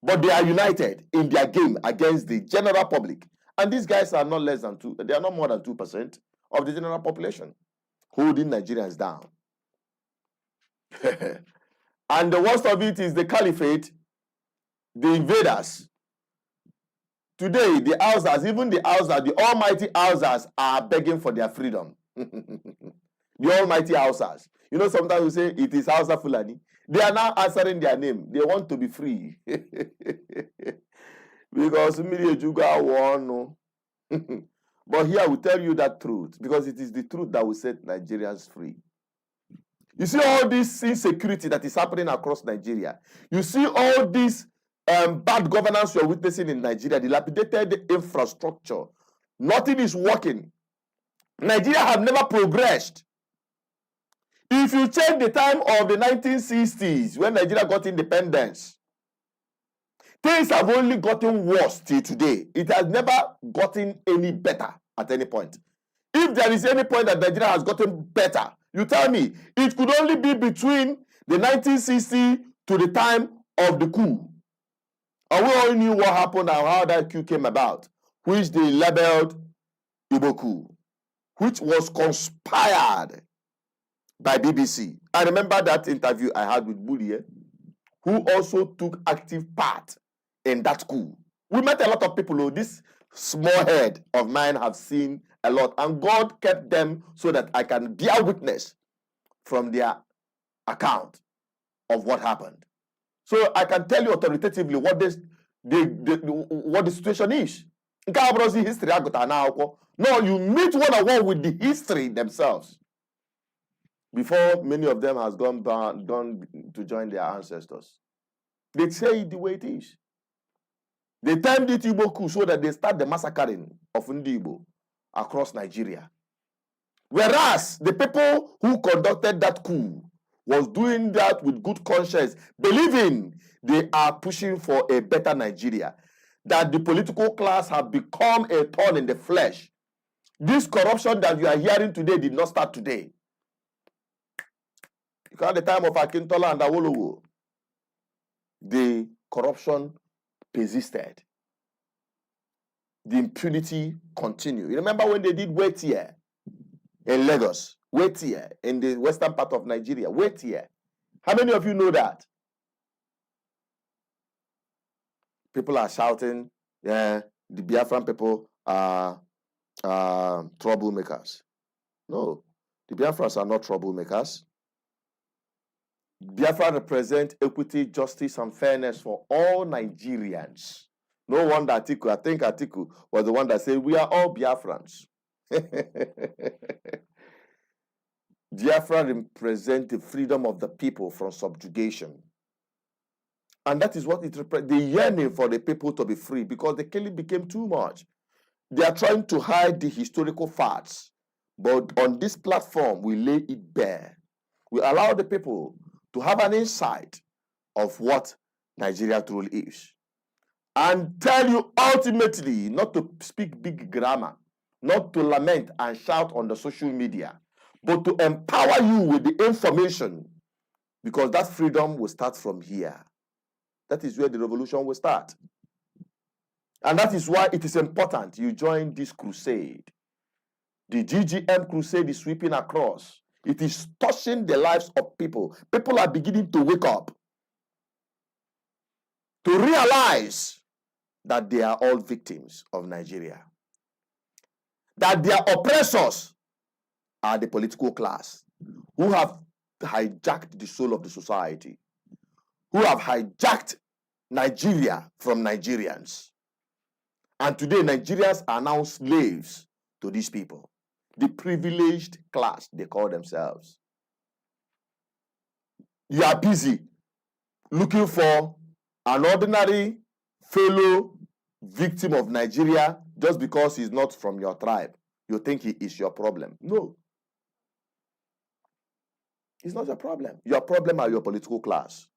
But they are united in their game against the general public. And these guys are not less than they are not more than 2% of the general population, holding Nigerians down. And the worst of it is the caliphate, the invaders. Today, the Hausas, even the Hausas, the almighty Hausas are begging for their freedom. The almighty Hausas. You know, sometimes we say it is Hausa Fulani. They are now answering their name. They want to be free. Because Juga won. But here we tell you that truth, because it is the truth that will set Nigerians free. You see all this insecurity that is happening across Nigeria. You see all this bad governance you are witnessing in Nigeria, dilapidated infrastructure. Nothing is working. Nigeria have never progressed. If you check the time of the 1960s, when Nigeria got independence, things have only gotten worse till today. It has never gotten any better at any point. If there is any point that Nigeria has gotten better, you tell me, it could only be between the 1960s to the time of the coup. And we all knew what happened and how that coup came about, which they labeled Igbo coup, which was conspired by BBC. I remember that interview I had with Bulie, who also took active part in that coup. We met a lot of people who this small head of mine have seen a lot, and God kept them so that I can bear witness from their account of what happened. So I can tell you authoritatively what the situation is. No, you meet one-on-one with the history themselves before many of them has gone to join their ancestors. They say it the way it is. They timed it Igbo coup so that they start the massacring of Ndi-Igbo across Nigeria. Whereas the people who conducted that coup was doing that with good conscience, believing they are pushing for a better Nigeria, that the political class have become a thorn in the flesh. This corruption that you are hearing today did not start today. Because at the time of Akintola and Awolowo, the corruption persisted. The impunity continued. You remember when they did wait here in Lagos, wait here in the western part of Nigeria, wait here. How many of you know that? People are shouting, yeah, the Biafran people are troublemakers. No, the Biafrans are not troublemakers. Biafra represent equity, justice, and fairness for all Nigerians. No wonder Atiku, I think Atiku was the one that said, we are all Biafrans. Biafra represent the freedom of the people from subjugation. And that is what it represents, the yearning for the people to be free, because the killing became too much. They are trying to hide the historical facts, but on this platform, we lay it bare. We allow the people to have an insight of what Nigeria truly is. And tell you ultimately not to speak big grammar, not to lament and shout on the social media, but to empower you with the information, because that freedom will start from here. That is where the revolution will start. And that is why it is important you join this crusade. The GGM crusade is sweeping across. It is touching the lives of people. People are beginning to wake up, to realize that they are all victims of Nigeria. that their oppressors are the political class who have hijacked the soul of the society, who have hijacked Nigeria from Nigerians. And today, Nigerians are now slaves to these people, the privileged class they call themselves. You are busy looking for an ordinary fellow victim of Nigeria just because he's not from your tribe. You think he is your problem. No. It's not your problem. Your problem are your political class.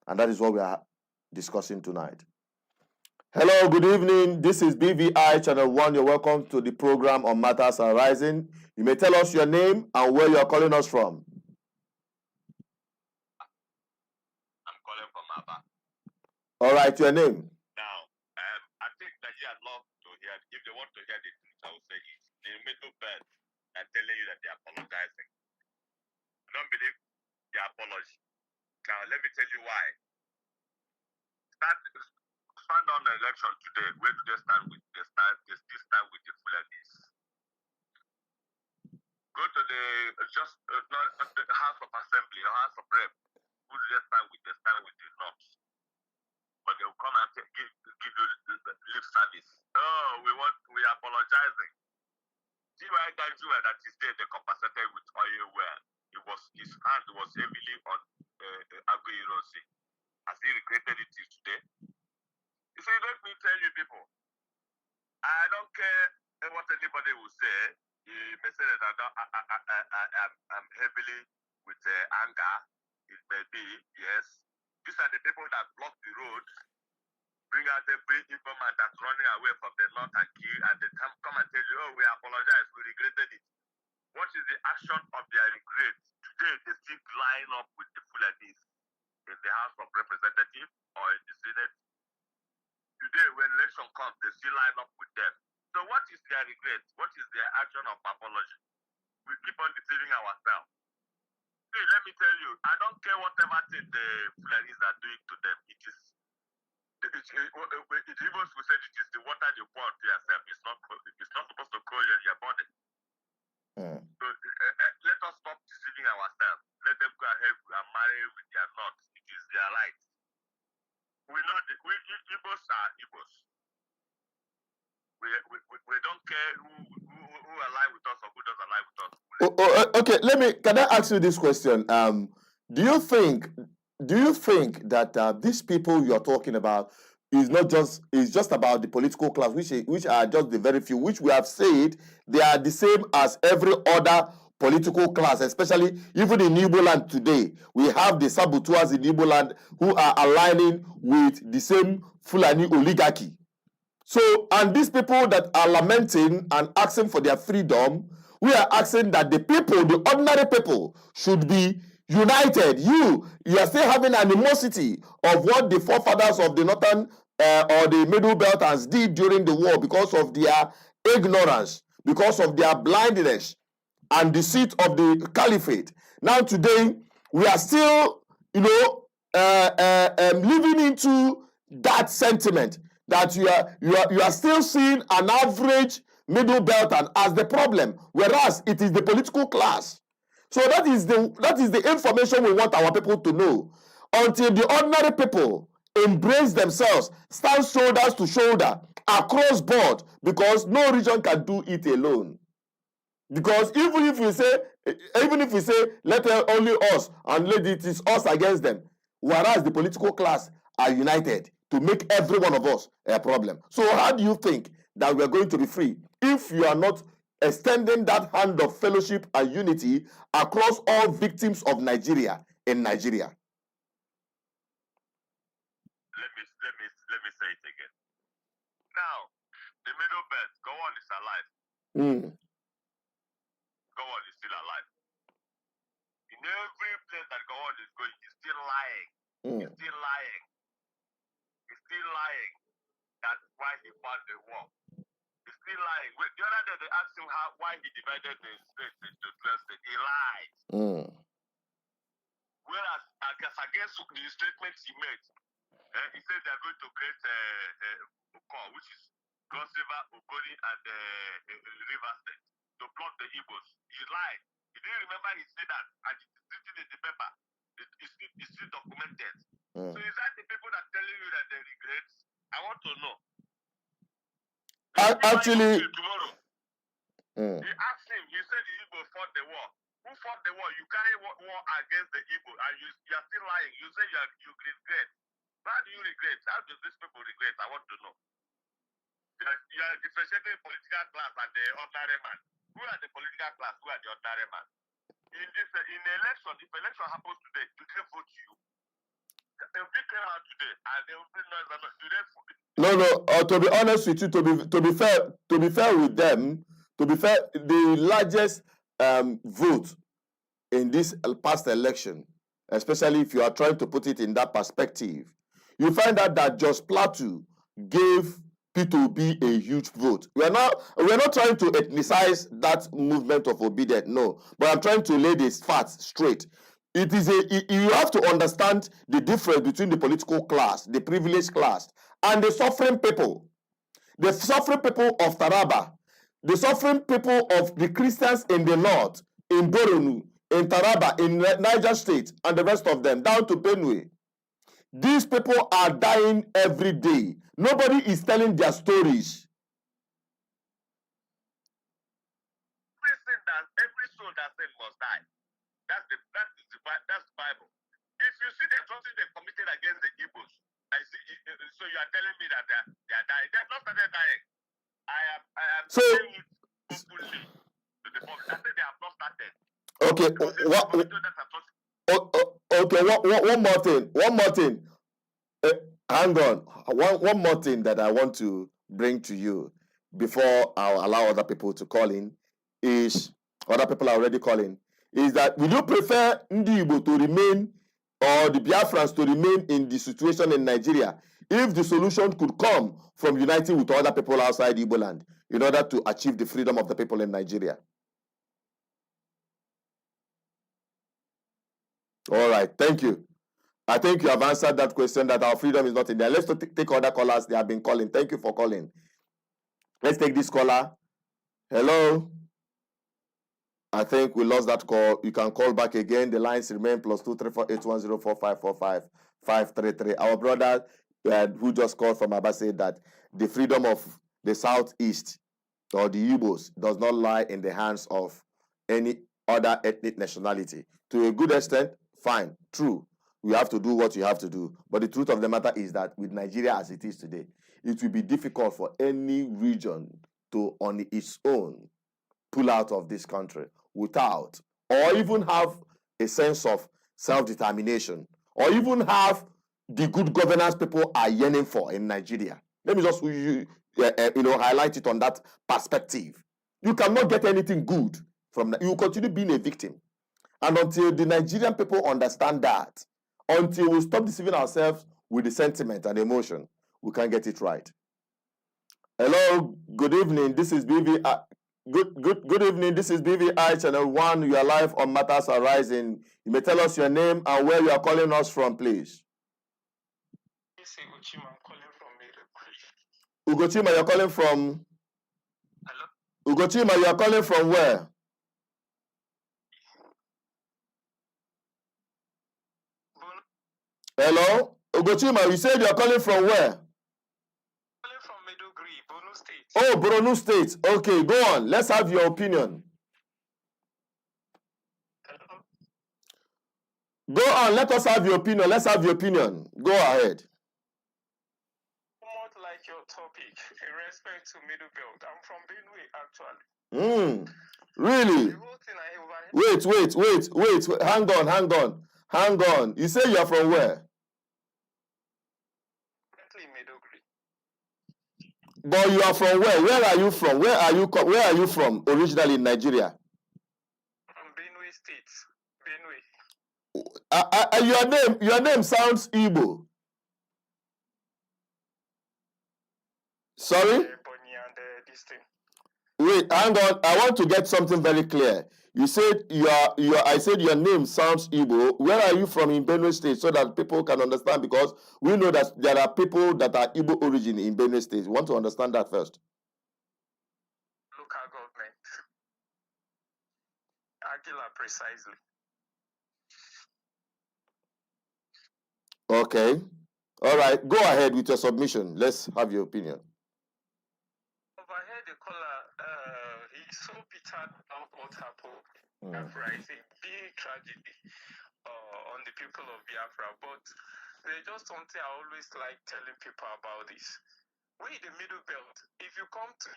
And that is what we are discussing tonight. Hello, good evening. This is BVI Channel 1. You're welcome to the program on Matters Arising. You may tell us your name and where you are calling us from. I'm calling from Aba. All right, your name. Now, I think Nigeria love to hear, if they want to hear the truth, I will say it. The middle bed are telling you that they are apologizing. I don't believe their apology. Now, let me tell you why. Stand on the election today. Where do they stand with? They still stand with the Fulanis. Go to the House of Assembly or House of Rep. Who do they stand with? They stand with the North. But they will come and give you lip service. Oh, we are apologizing. See why that is there, they compensated with oil well. His hand was heavily on Aguirosi. Has he regretted it till today? You see, let me tell you people, I don't care what anybody will say. You may say that I'm heavily with anger. It may be, yes. These are the people that block the road, bring out every informant that's running away from the north and kill, and they come and tell you, oh, we apologize, we regretted it. What is the action of their regret? Today, they still line up with the Fulanis in the House of Representatives or in the Senate. Today, when election comes, they still line up with them. So what is their regret? What is their action of apology? We keep on deceiving ourselves. Hey, let me tell you, I don't care whatever thing the Fulanis are doing to them. It is even we said it is the water you pour to yourself. It's not supposed to cool your body. So let us stop deceiving ourselves. Let them go ahead and marry with their nuts. It is their right. We know Igbos are Igbos. We don't care who align with us or who doesn't align with us. Okay, can I ask you this question? Do you think that these people you're talking about is just about the political class, which are just the very few, which we have said they are the same as every other political class, especially even in Igbo land today. We have the saboteurs in Igbo land who are aligning with the same Fulani oligarchy. So, and these people that are lamenting and asking for their freedom, we are asking that the people, the ordinary people, should be united. You are still having animosity of what the forefathers of the northern or the middle belters did during the war because of their ignorance, because of their blindness and deceit of the caliphate. Now today, we are still, living into that sentiment that you are still seeing an average middle belter as the problem, whereas it is the political class. So that is the information we want our people to know. Until the ordinary people embrace themselves, stand shoulders to shoulder across board, because no region can do it alone. Because even if we say let only us and let it is us against them, whereas the political class are united to make every one of us a problem. So how do you think that we are going to be free if you are not extending that hand of fellowship and unity across all victims of Nigeria in Nigeria? Let me say it again. Now, the middle belt, Gowon is alive. Gowon is still alive. In every place that Gowon is going, he's still lying. He's still lying. He's still lying. That's why he fought the war. He's still lying. The other day they asked him why he divided the states into 12 states. He lied. Whereas against the statements he made, he said they are going to create a core, which is Cross River, Ogoni, and River State to block the Igbos. He lied. He didn't remember he said that, and it's written in the paper. It's still documented. So is that the people that telling you that they regret? I want to know. Actually, tomorrow, he asked him. He said the Igbo fought the war. Who fought the war? You carry war against the Igbo, and you are still lying. You say you regret. How do you regret? How do these people regret? I want to know. You are differentiating political class and the ordinary man. Who are the political class? Who are the ordinary man? In election, if election happens today, do they vote you? If they came out today and they will bring noise, do they vote? No. To be honest with you, to be fair with them, the largest vote in this past election, especially if you are trying to put it in that perspective, you find out that Jos Plateau gave P2B a huge vote. We're not trying to ethnicize that movement of obedience, no. But I'm trying to lay this facts straight. You have to understand the difference between the political class, the privileged class, and the suffering people. The suffering people of Taraba, the suffering people of the Christians in the north, in Boronu, in Taraba, in Niger State, and the rest of them, down to Benue. These people are dying every day. Nobody is telling their stories. Every soul that sin must die. That's the Bible. If you see the atrocity they committed against the Igbos, so you are telling me that they are dying. They have not started dying. I am saying it openly to the public. I said they have not started. Okay. One more thing. Hang on. One more thing that I want to bring to you before I'll allow other people to call in is, other people are already calling, is that will you prefer Ndi Igbo to remain, or the Biafrans to remain in the situation in Nigeria, if the solution could come from uniting with other people outside Igbo land in order to achieve the freedom of the people in Nigeria? All right, thank you. I think you have answered that question, that our freedom is not in there. Let's take other callers. They have been calling. Thank you for calling. Let's take this caller. Hello. I think we lost that call. You can call back again. The lines remain +2348104545533. Our brother who just called from Abba said that the freedom of the Southeast or the Igbos does not lie in the hands of any other ethnic nationality. To a good extent, fine, true. You have to do what you have to do. But the truth of the matter is that with Nigeria as it is today, it will be difficult for any region to, on its own, pull out of this country without, or even have a sense of self-determination, or even have the good governance people are yearning for in Nigeria. Let me just highlight it on that perspective. You cannot get anything good from that. You will continue being a victim. And until the Nigerian people understand that, until we stop deceiving ourselves with the sentiment and emotion, we can't get it right. Hello, good evening. This is BVI. Good evening. This is BVI Channel 1. You are live on Matters Arising. You may tell us your name and where you are calling us from, please. This is Ugochima. I'm calling from Maiduguri. Ugochima, you're calling from? Hello? Ugochima, you are calling from where? Hello? Ugochima, you said you are calling from where? Calling from Maiduguri, Borno State. Oh, Borno State. Okay, go on. Let's have your opinion. Hello? Go on. Let us have your opinion. Let's have your opinion. Go ahead. Somewhat like your topic, in respect to Middle Belt. I'm from Benue, actually. Really? The whole thing I overheard. Wait. Hang on. You say you are from where? Maiduguri. But you are from where? Where are you from? Where are you from originally in Nigeria? From Benue State. Benue. Your name sounds Igbo. Sorry? Bonny and this thing. Wait, hang on. I want to get something very clear. You said I said your name sounds Igbo. Where are you from in Benue State so that people can understand? Because we know that there are people that are Igbo origin in Benue State. We want to understand that first. Local government. Aguila, precisely. Okay. All right. Go ahead with your submission. Let's have your opinion. Overheard the caller, he's so bitter about what happened. Biafra is a big tragedy on the people of Biafra, but there's just something I always like telling people about this. We in the middle belt, if you come to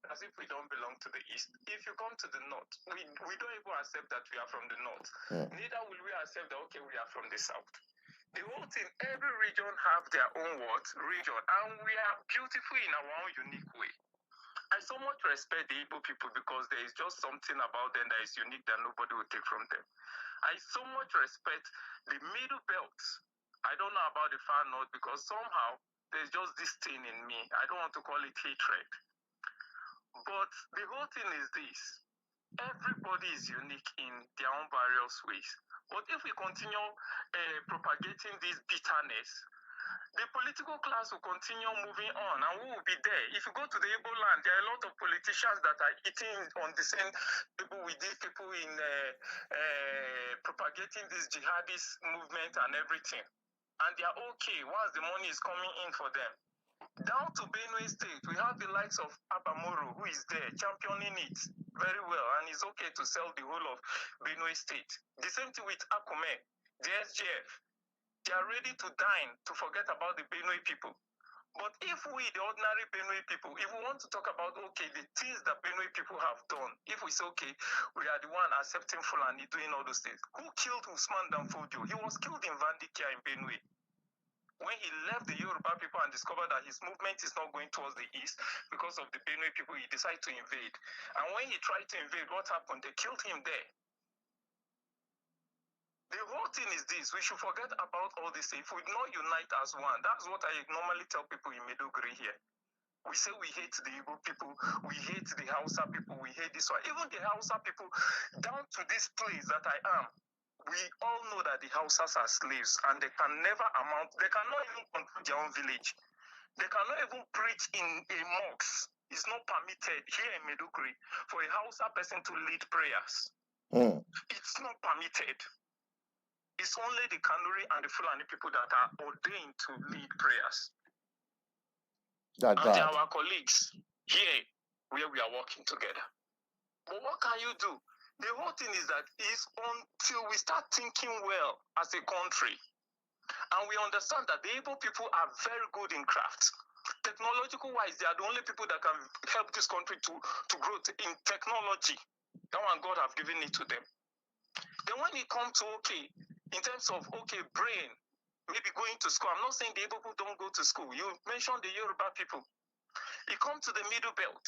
as if we don't belong to the east. If you come to the north, we don't even accept that we are from the north. Neither will we accept that, okay, we are from the south. The whole thing, every region have their own region, and we are beautiful in our own unique way. I so much respect the Igbo people because there is just something about them that is unique that nobody will take from them. I so much respect the middle belt. I don't know about the far north because somehow there's just this thing in me. I don't want to call it hatred. But the whole thing is this. Everybody is unique in their own various ways. But if we continue propagating this bitterness, the political class will continue moving on and we will be there. If you go to the Igbo land, there are a lot of politicians that are eating on the same table with these people in propagating this jihadist movement and everything. And they are okay once the money is coming in for them. Down to Benue State, we have the likes of Abamoro, who is there championing it very well, and it's okay to sell the whole of Benue State. The same thing with Akome, the SGF. They are ready to dine to forget about the Benue people. But if we, the ordinary Benue people, if we want to talk about, okay, the things that Benue people have done, if we say, okay, we are the one accepting Fulani doing all those things. Who killed Usman Danfodio? He was killed in Vandikia in Benue. When he left the Yoruba people and discovered that his movement is not going towards the east because of the Benue people, he decided to invade. And when he tried to invade, what happened? They killed him there. The whole thing is this. We should forget about all this. If we not unite as one, that's what I normally tell people in Meduguri here. We say we hate the Igbo people, we hate the Hausa people, we hate this one. Even the Hausa people, down to this place that I am, we all know that the Hausas are slaves and they can never they cannot even control their own village. They cannot even preach in a mosque. It's not permitted here in Meduguri for a Hausa person to lead prayers. It's not permitted. It's only the Kanuri and the Fulani people that are ordained to lead prayers. And they are our colleagues here where we are working together. But what can you do? The whole thing is that it's until we start thinking well as a country and we understand that the Igbo people are very good in crafts. Technological wise, they are the only people that can help this country to grow in technology. That one God have given it to them. Then when it comes to, okay, in terms of, okay, brain, maybe going to school. I'm not saying the Igbo people don't go to school. You mentioned the Yoruba people. It comes to the middle belt.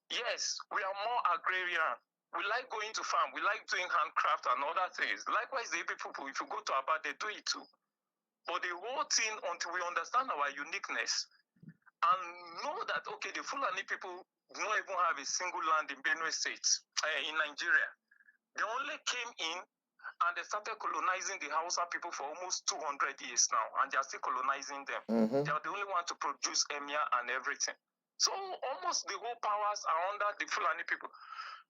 Yes, we are more agrarian. We like going to farm. We like doing handcraft and other things. Likewise, the Igbo people, if you go to Aba, they do it too. But the whole thing, until we understand our uniqueness and know that, okay, the Fulani people don't even have a single land in Benue State, in Nigeria. They only came in and they started colonizing the Hausa people for almost 200 years now, and they are still colonizing them. They are the only one to produce emir and everything. So almost the whole powers are under the Fulani people.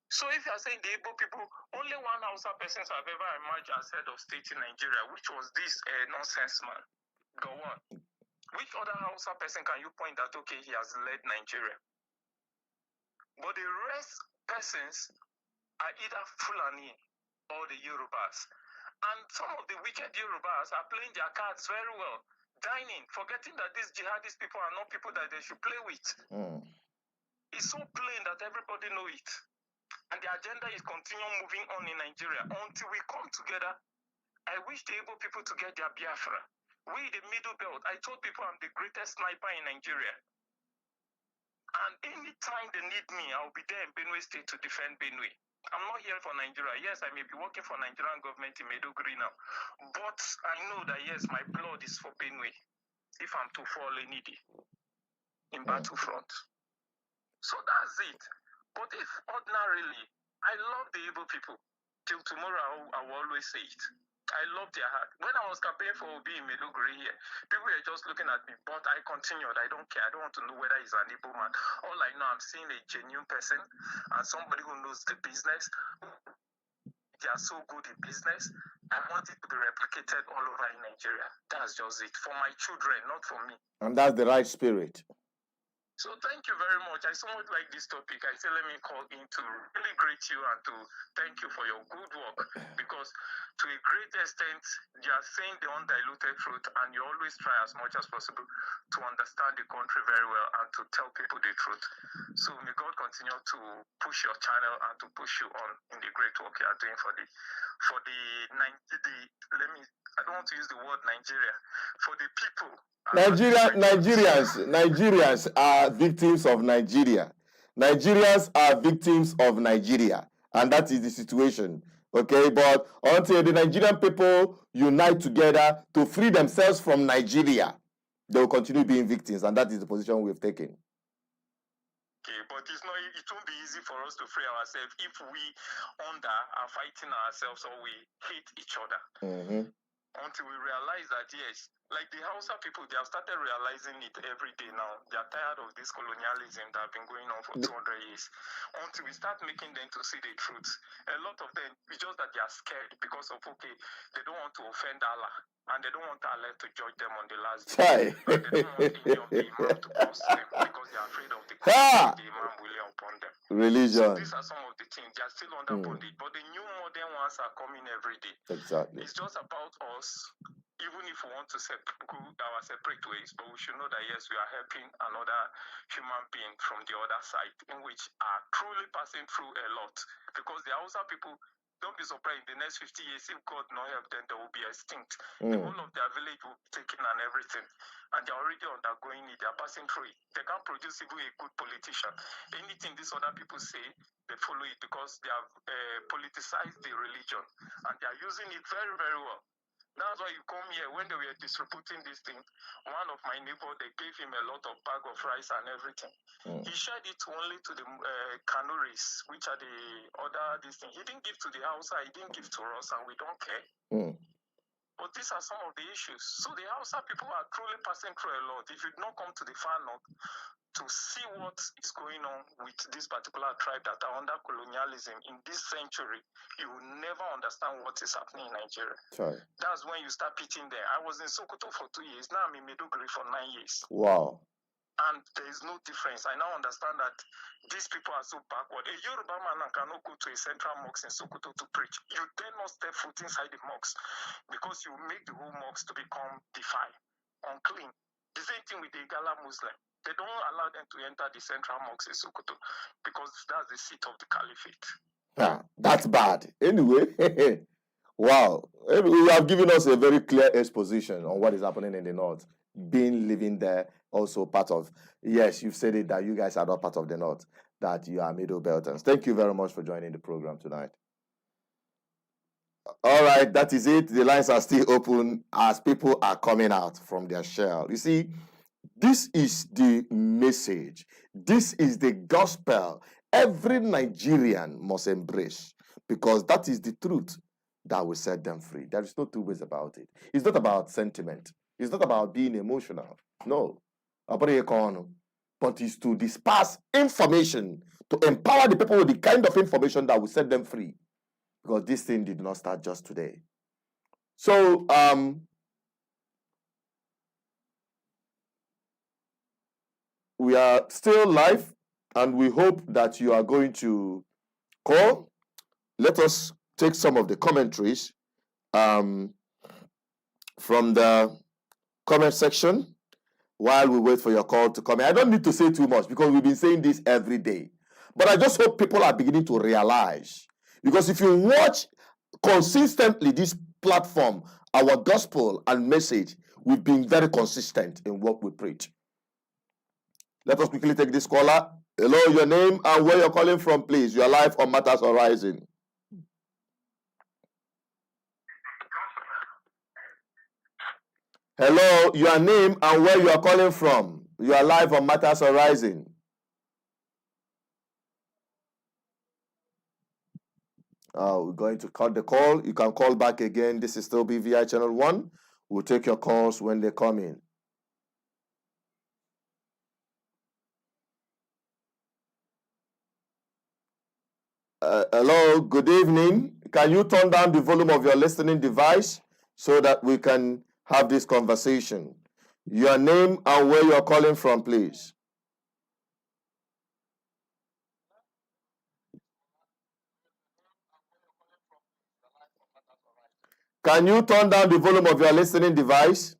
So if you are saying the Igbo people, only one Hausa person have ever emerged as head of state in Nigeria, which was this nonsense man. Go on. Which other Hausa person can you point that, okay, he has led Nigeria? But the rest persons are either Fulani or the Yorubas. And some of the wicked Yorubas are playing their cards very well, dining, forgetting that these jihadist people are not people that they should play with. It's so plain that everybody knows it. And the agenda is continuing moving on in Nigeria until we come together. I wish the Igbo people to get their Biafra. We, the middle belt, I told people I'm the greatest sniper in Nigeria. And anytime they need me, I'll be there in Benue State to defend Benue. I'm not here for Nigeria. Yes, I may be working for Nigerian government in Meduguri now. But I know that, yes, my blood is for Benue if I'm to fall needy in battlefront. So that's it. But if ordinarily, I love the Igbo people. Till tomorrow, I will always say it. I love their heart. When I was campaigning for Obi in Meduguri here, people were just looking at me, but I continued. I don't care. I don't want to know whether he's an Igbo man. All I know, I'm seeing a genuine person and somebody who knows the business. They are so good in business. I want it to be replicated all over in Nigeria. That's just it. For my children, not for me. And that's the right spirit. So thank you very much. I so much like this topic. I say let me call in to really greet you and to thank you for your good work, because to a great extent you are saying the undiluted truth and you always try as much as possible to understand the country very well and to tell people the truth. So may God continue to push your channel and to push you on in the great work you are doing for the I don't want to use the word Nigeria, for the people. Nigerians are victims of Nigeria. Nigerians are victims of Nigeria, and that is the situation. Okay, but until the Nigerian people unite together to free themselves from Nigeria, they will continue being victims, and that is the position we've taken. Okay, but it won't be easy for us to free ourselves if we are fighting ourselves or we hate each other. Mm-hmm. Until we realize that, yes, like the Hausa people, they have started realizing it every day now. They are tired of this colonialism that has been going on for 200 years. Until we start making them to see the truth. A lot of them, it's just that they are scared because of, they don't want to offend Allah. And they don't want Allah to judge them on the last day. And they don't want any of the imam to curse them because they are afraid of the curse the imam will lay upon them. Religion. So these are some of the things. They are still under bondage. But the new modern ones are coming every day. Exactly. It's just about us, even if we want to go our separate ways, but we should know that, yes, we are helping another human being from the other side, in which are truly passing through a lot. Because the Hausa people, don't be surprised, in the next 50 years, if God no help, then they will be extinct. The whole of their village will be taken and everything. And they're already undergoing it. They're passing through it. They can't produce even a good politician. Anything these other people say, they follow it because they have politicized the religion. And they are using it very, very well. That's why you come here, when they were distributing this thing, one of my neighbors, they gave him a lot of bag of rice and everything. He shared it only to the Kanuris, which are the other this thing. He didn't give to the Hausa, he didn't give to us, and we don't care. But these are some of the issues. So the Hausa people are truly passing through a lot. If you do not come to the far north to see what is going on with this particular tribe that are under colonialism in this century, you will never understand what is happening in Nigeria. Sorry. That's when you start pitching there. I was in Sokoto for 2 years. Now I'm in Meduguri for 9 years. Wow. And there is no difference. I now understand that these people are so backward. A Yoruba man cannot go to a central mosque in Sokoto to preach. You dare not step foot inside the mosque because you make the whole mosque to become defiled, unclean. The same thing with the Igala Muslim. They don't allow them to enter the central mosque in Sokoto because that's the seat of the caliphate. That's bad. Anyway, wow. You have given us a very clear exposition on what is happening in the north. Being living there, also part of, yes, you've said it that you guys are not part of the north, that you are Middle Beltons. Thank you very much for joining the program tonight. All right, that is it. The lines are still open as people are coming out from their shell. You see, this is the message. This is the gospel every Nigerian must embrace, because that is the truth that will set them free. There is no two ways about it. It's not about sentiment. It's not about being emotional. No. But it's to disperse information, to empower the people with the kind of information that will set them free. Because this thing did not start just today. So, we are still live, and we hope that you are going to call. Let us take some of the commentaries from the comment section while we wait for your call to come in. I don't need to say too much because we've been saying this every day. But I just hope people are beginning to realize. Because if you watch consistently this platform, our gospel and message, we've been very consistent in what we preach. Let us quickly take this caller. Hello, your name and where you're calling from, please. You're live on Matters Horizon. Hello, your name and where you are calling from. You are live on Matters Horizon. We're going to cut the call. You can call back again. This is still BVI Channel 1. We'll take your calls when they come in. Hello, good evening. Can you turn down the volume of your listening device so that we can have this conversation? Your name and where you're calling from, please. Can you turn down the volume of your listening device?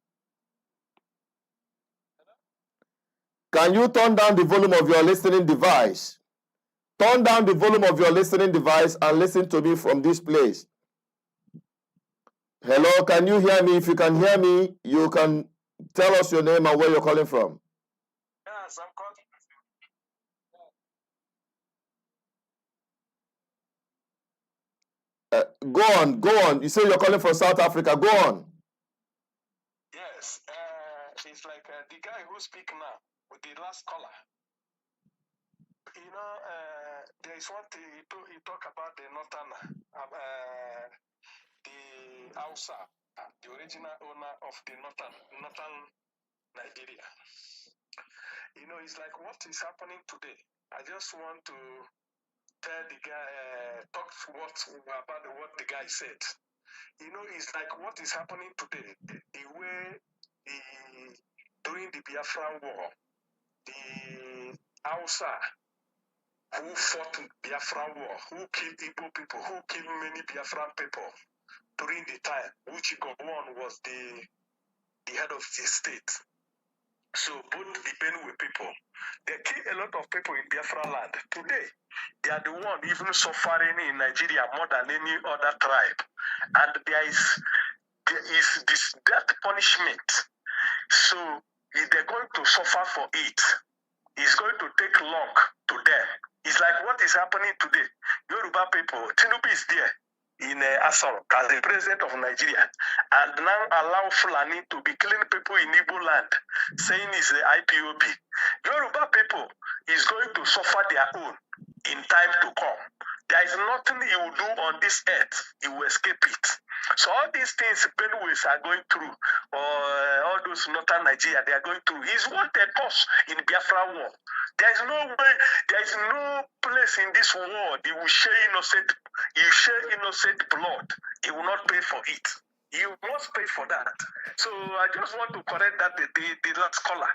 Can you turn down the volume of your listening device? Turn down the volume of your listening device and listen to me from this place. Hello, can you hear me? If you can hear me, you can tell us your name and where you're calling from. Yes, I'm calling. Go on. You say you're calling from South Africa. Go on. Yes, it's like the guy who speak now with the last caller. You know, there is one thing he talk about the northern, the Hausa, the original owner of the northern Nigeria. You know, it's like what is happening today. I just want to tell the guy, talk about what the guy said. You know, it's like what is happening today. The way during the Biafra war, the Hausa who fought Biafra war, who killed Igbo people, who killed many Biafran people during the time, which Gowon was the head of the state. So both the Benue people, they kill a lot of people in Biafra land. Today, they are the one even suffering in Nigeria more than any other tribe. And there is this death punishment. So if they're going to suffer for it, it's going to take long to them. It's like what is happening today. Yoruba people, Tinubu is there in Asoro as the president of Nigeria, and now allow Fulani to be killing people in Igbo land, saying it's the IPOB. Yoruba people is going to suffer their own in time to come. There is nothing he will do on this earth, he will escape it. So all these things Benues are going through, or all those northern Nigeria, they are going through, is what they cause in Biafra war. There is no way, there is no place in this world he will share innocent blood. He will not pay for it. He must pay for that. So I just want to correct that the last caller,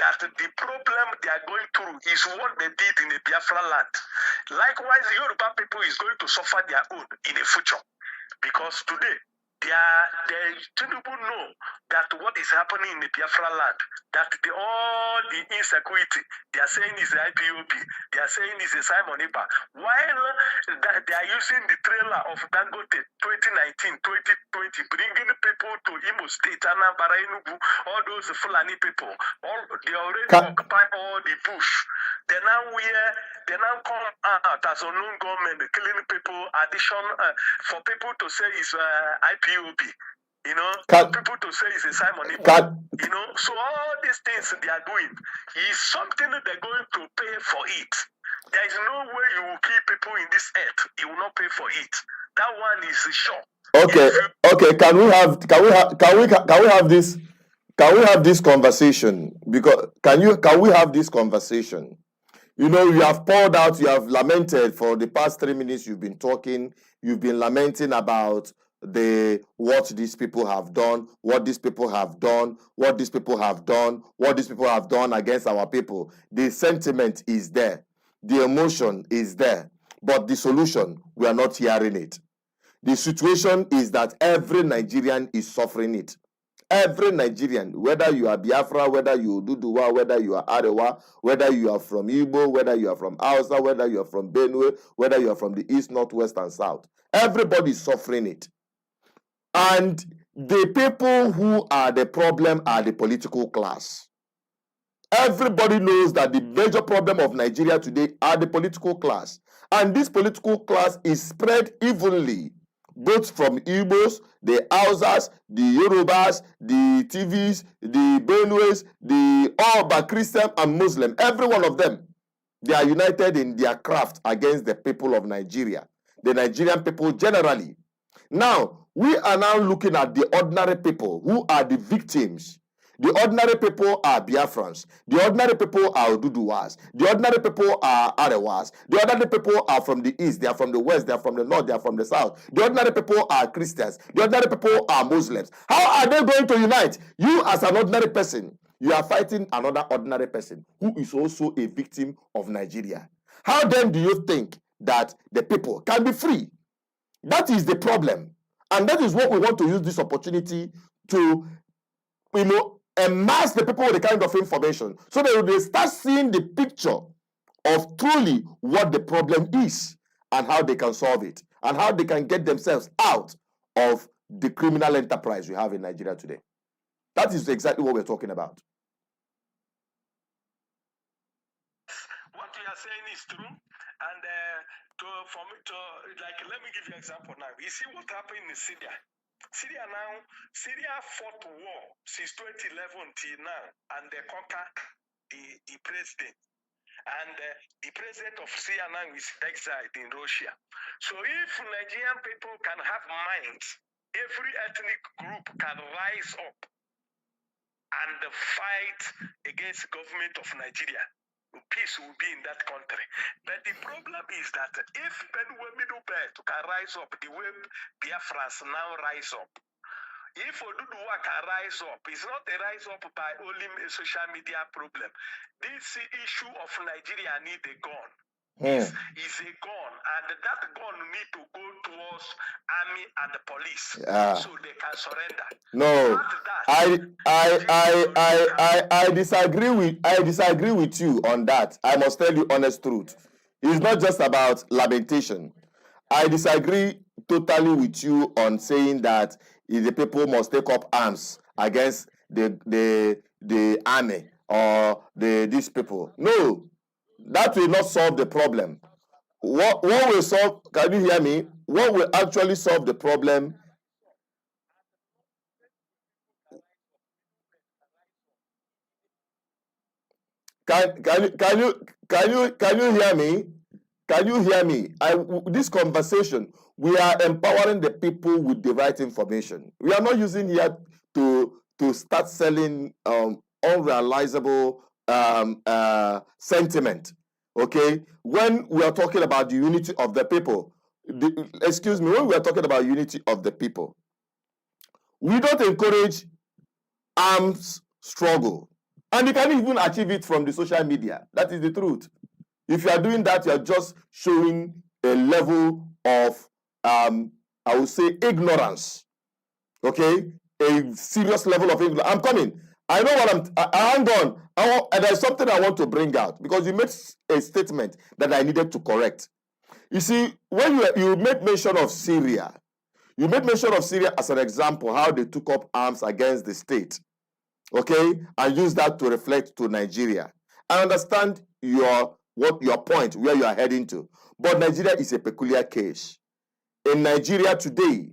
that the problem they are going through is what they did in the Biafra land. Likewise, the Yoruba people is going to suffer their own in the future. Because today, Tinubu know that what is happening in the Biafra land, that all the insecurity, they are saying is the IPOB, they are saying is the Simon Ipa, while they are using the trailer of Dangote 2019, 2020, bringing people to Imo State, Anambra, Enugu, all those Fulani people, they already occupy all the bush. They now come out as unknown government, killing people, addition for people to say it's IPOB, you know, for people to say it's a Simon Ipa, you know. So all these things they are doing is something that they're going to pay for it. There is no way you will kill people in this earth. You will not pay for it. That one is sure. Okay. Can we have this conversation? Because can we have this conversation? You know, you have poured out, you have lamented for the past 3 minutes. You've been talking. You've been lamenting about what these people have done, what these people have done, what these people have done, what these people have done against our people. The sentiment is there. The emotion is there. But the solution, we are not hearing it. The situation is that every Nigerian is suffering it. Every Nigerian, whether you are Biafra, whether you Duduwa, whether you are Arewa, whether you are from Igbo, whether you are from Hausa, whether you are from Benue, whether you are from the east, north, west, and south, everybody is suffering it. And the people who are the problem are the political class. Everybody knows that the major problem of Nigeria today are the political class. And this political class is spread evenly, both from Igbos, the Hausas, the Yorubas, the TVs, the Benues, all but Christian and Muslim. Every one of them, they are united in their craft against the people of Nigeria. the Nigerian people generally. Now, we are now looking at the ordinary people who are the victims. The ordinary people are Biafrans. The ordinary people are Oduduwas. The ordinary people are Arewas. The ordinary people are from the east. They are from the west. They are from the north. They are from the south. The ordinary people are Christians. The ordinary people are Muslims. How are they going to unite? You as an ordinary person, you are fighting another ordinary person who is also a victim of Nigeria. How then do you think that the people can be free? That is the problem. And that is what we want to use this opportunity to, amass the people with the kind of information so that they start seeing the picture of truly what the problem is and how they can solve it and how they can get themselves out of the criminal enterprise we have in Nigeria today. That is exactly what we're talking about. What you are saying is true, and let me give you an example now. You see what happened in Syria. Syria fought war since 2011 till now, and they conquered the president. And the president of Syria now is exiled in Russia. So if Nigerian people can have minds, every ethnic group can rise up and fight against the government of Nigeria. Peace will be in that country. But the problem is that if Benue Middle Belt can rise up the way Biafrans now rise up, if Oduduwa can rise up, it's not a rise up by only a social media problem. This issue of Nigeria need a gun. Is a gun, and that gun need to go towards army and the police, so they can surrender. No, I disagree with you on that. I must tell you honest truth. It's not just about lamentation. I disagree totally with you on saying that the people must take up arms against the army or these people. No. That will not solve the problem. What will solve, can you hear me? What will actually solve the problem? Can you hear me? Can you hear me? This conversation, we are empowering the people with the right information. We are not using here to start selling unrealizable sentiment. Okay, when we are talking about the unity of the people, when we are talking about unity of the people, we don't encourage arms struggle, and you can even achieve it from the social media. That is the truth. If you are doing that, you are just showing a level of I would say ignorance. Okay, a serious level of ignorance. I'm coming. I know what hang on. And there's something I want to bring out because you made a statement that I needed to correct. You see, when you made mention of Syria, you made mention of Syria as an example, how they took up arms against the state. Okay, and use that to reflect to Nigeria. I understand your point, where you are heading to. But Nigeria is a peculiar case. In Nigeria today,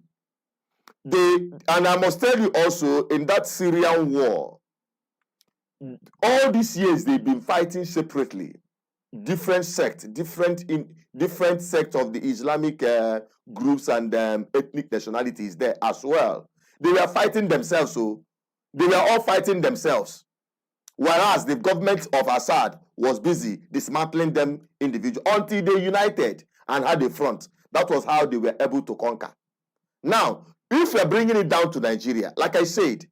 and I must tell you also, in that Syrian war, all these years they've been fighting separately, different sects of the Islamic groups and ethnic nationalities there as well. They were fighting themselves, so they were all fighting themselves, whereas the government of Assad was busy dismantling them individually until they united and had a front. That was how they were able to conquer. Now, if we are bringing it down to Nigeria, like I said,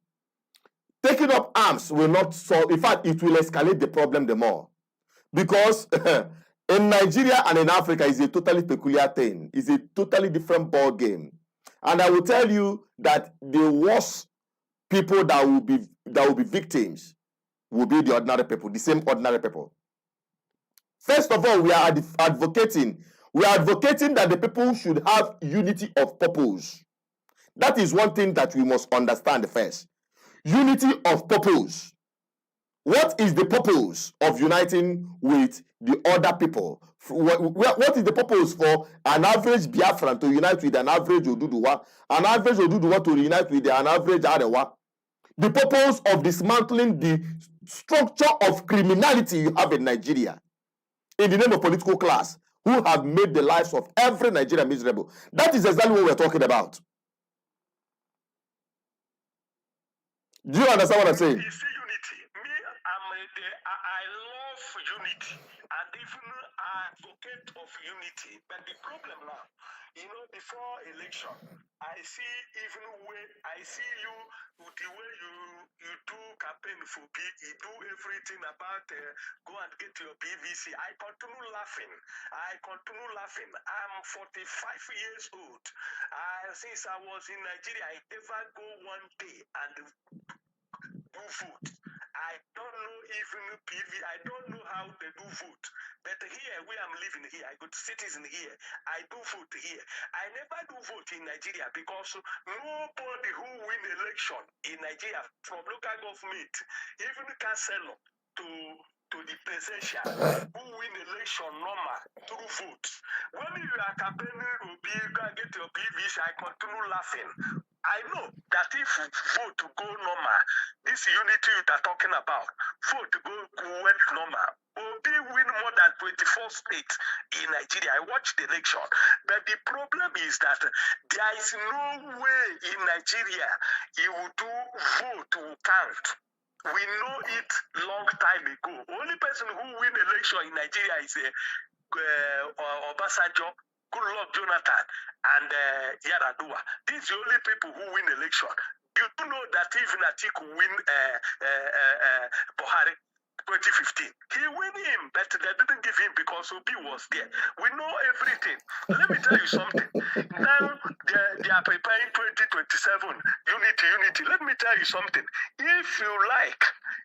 taking up arms will not solve. In fact, it will escalate the problem the more. Because in Nigeria and in Africa is a totally peculiar thing. It's a totally different ball game. And I will tell you that the worst people that will be victims will be the ordinary people, the same ordinary people. First of all, we are advocating that the people should have unity of purpose. That is one thing that we must understand first. Unity of purpose. What is the purpose of uniting with the other people? What is the purpose for an average Biafran to unite with an average Oduduwa to unite with an average Arewa? The purpose of dismantling the structure of criminality you have in Nigeria in the name of political class. who have made the lives of every Nigerian miserable. That is exactly what we're talking about. Do you understand what I'm saying? You see unity. Me, I love unity, and even I advocate of unity. But the problem now, before election, I see you with the way you do campaign for P, you do everything about go and get your PVC. I continue laughing. I'm 45 years old. Since I was in Nigeria, I never go one day and do vote. I don't know even PV. I don't know how they do vote. But here, where I'm living here, I go to citizen here. I do vote here. I never do vote in Nigeria because nobody who win election in Nigeria from local government, even councillor to the presidential, who win election normal through vote. When you are campaigning to be get your PVC, I continue laughing. I know that if vote to go normal, this unity you are talking about, vote to go went normal, Obi win more than 24 states in Nigeria. I watched the election. But the problem is that there is no way in Nigeria you will do vote to count. We know it long time ago. Only person who win election in Nigeria is Obasanjo, Goodluck Jonathan, and Yaradua. These are the only people who win election. You do know that even Atiku win Buhari 2015. He win him, but they didn't give him because Obi was there. We know everything. Let me tell you something. Now they are preparing 2027 unity. Let me tell you something. If you like,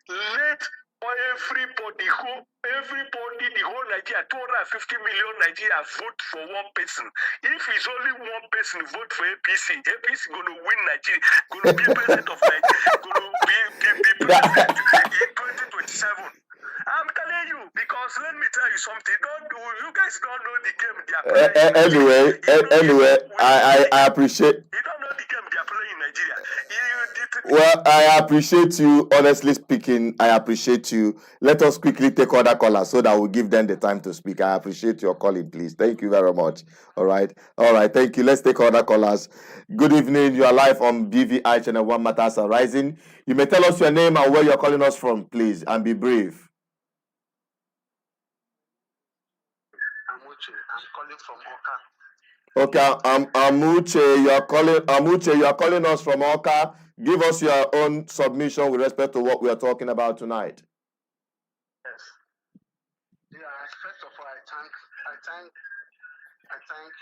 let everybody, the whole Nigeria, 250 million Nigeria vote for one person. If it's only one person vote for APC going to win Nigeria, going to be president of Nigeria, going to be president in 2027. I'm telling you, because let me tell you something. You guys don't know the game they are playing. Anyway, I appreciate. You don't know the game they are playing in Nigeria. Well, I appreciate you. Honestly speaking, I appreciate you. Let us quickly take other callers so that we'll give them the time to speak. I appreciate your calling, please. Thank you very much. All right. Thank you. Let's take other callers. Good evening. You are live on BVI Channel 1 Matters Arising. You may tell us your name and where you're calling us from, please, and be brief. I'm calling from Oka. Okay, Amuche, you are calling us from Oka. Give us your own submission with respect to what we are talking about tonight. Yes. Yeah. First of all, I thank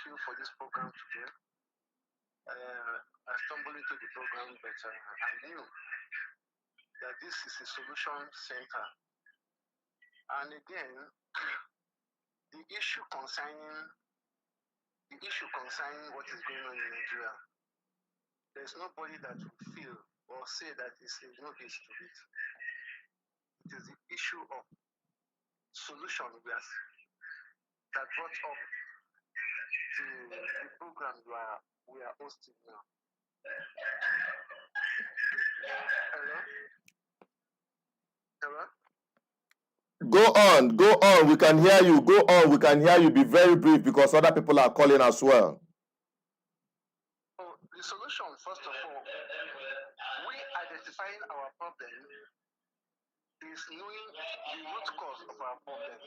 you for this program today. I stumbled into the program, but I knew that this is a solution center. And again, the issue concerning what is going on in Nigeria, there's nobody that will feel or say that it's no issue to it. It is the issue of solution that brought up the program we are hosting now. Hello? Go on. We can hear you. Go on. We can hear you. Be very brief because other people are calling as well. So the solution, first of all, we identifying our problem is knowing the root cause of our problem.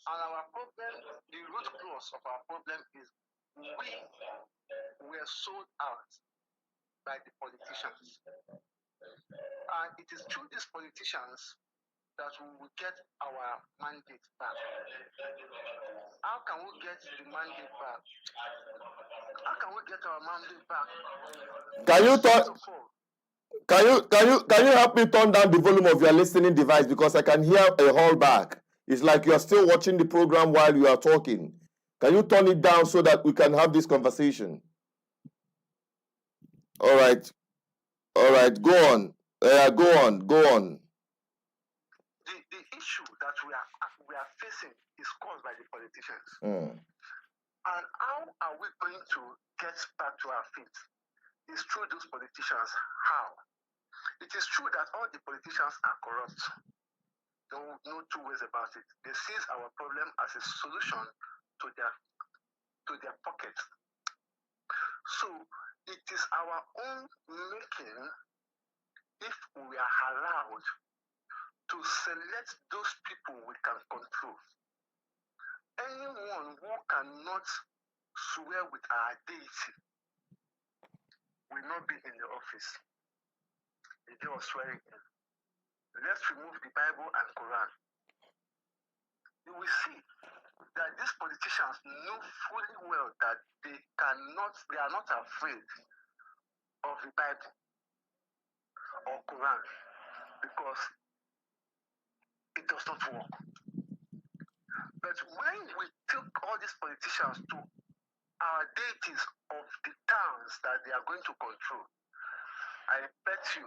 And our problem, the root cause of our problem is we were sold out by the politicians. And it is through these politicians that we will get our mandate back. How can we get the mandate back? How can we get our mandate back? Can you help me turn down the volume of your listening device because I can hear a hall back. It's like you are still watching the program while you are talking. Can you turn it down so that we can have this conversation? All right. Go on. Go on. The issue that we are facing is caused by the politicians. And how are we going to get back to our feet? It's through those politicians. How? It is true that all the politicians are corrupt. No two ways about it. They see our problem as a solution to their pocket. So it is our own making if we are allowed to select those people we can control. Anyone who cannot swear with our deity will not be in the office the day of swearing in. Let's remove the Bible and Quran. You will see that these politicians know fully well that they are not afraid of the Bible or Quran because it does not work. But when we took all these politicians to our deities of the towns that they are going to control, I bet you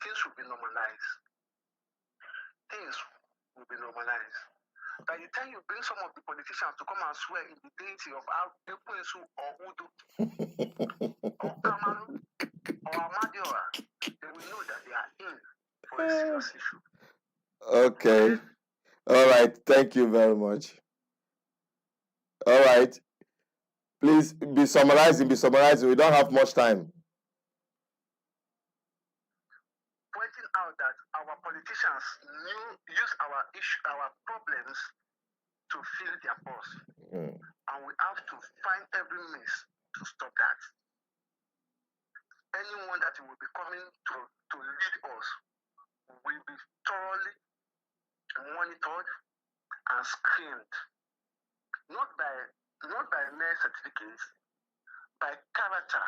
things will be normalized. Things will be normalized. By the time you bring some of the politicians to come and swear in the deity of Ekwensu or Udu or Kamaru or Amadioha, they will know that they are in for a serious issue. Okay. All right. Thank you very much. All right. Please be summarizing. We don't have much time. Pointing out that our politicians use our problems to fill their purse. And we have to find every means to stop that. Anyone that will be coming to lead us will be thoroughly monitored and screened, not by mere certificates, by character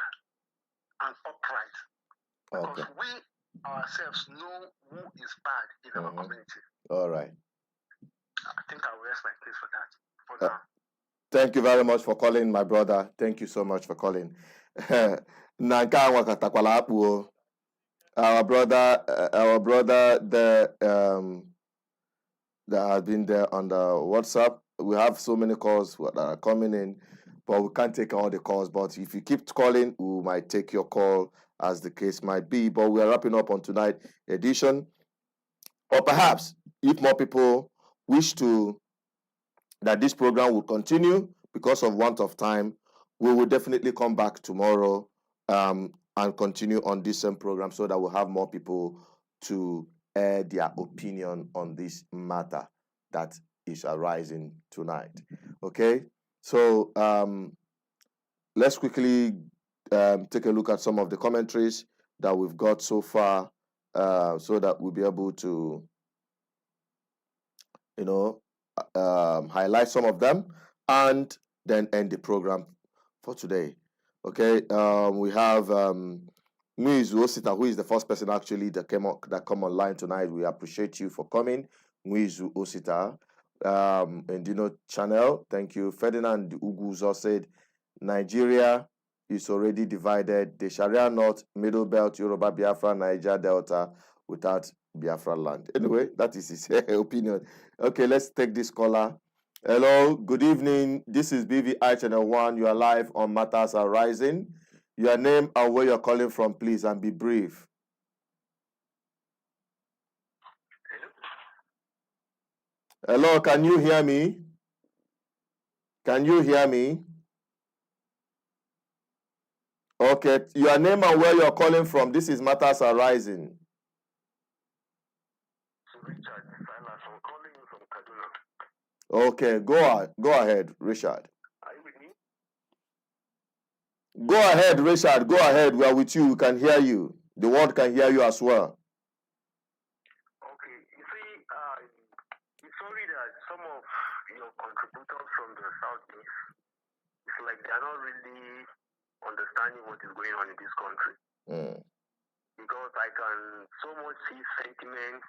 and upright. Because we ourselves know who is bad in our community. All right. I think I will rest my case for that for now. Thank you very much for calling, my brother. Thank you so much for calling. Our brother, that has been there on the WhatsApp. We have so many calls that are coming in, but we can't take all the calls. But if you keep calling, we might take your call as the case might be. But we are wrapping up on tonight's edition. Or perhaps, if more people wish that this program will continue because of want of time, we will definitely come back tomorrow and continue on this same program so that we'll have more people to air their opinion on this matter that is arising tonight. Okay, so let's quickly take a look at some of the commentaries that we've got so far so that we'll be able to, highlight some of them and then end the program for today. Okay, we have Muizu Osita, who is the first person actually that come online tonight. We appreciate you for coming, Muizu Osita. And channel, thank you. Ferdinand Uguzo said Nigeria is already divided. The Sharia North, Middle Belt, Yoruba, Biafra, Niger Delta without Biafra land. Anyway, that is his opinion. Okay, let's take this caller. Hello, good evening. This is BVI Channel 1. You are live on Matters Are Rising. Your name and where you're calling from, please, and be brief. Hello, can you hear me? Can you hear me? Okay, your name and where you're calling from. This is Matters Are Rising. Richard, I'm calling you from Kaduna. Okay, go ahead, Richard. Are you with me? Go ahead, Richard. Go ahead. We are with you. We can hear you. The world can hear you as well. Okay, you see, it's sorry that some of your contributors from the Southeast, it's like they're not really understanding what is going on in this country. Because I can so much see sentiment,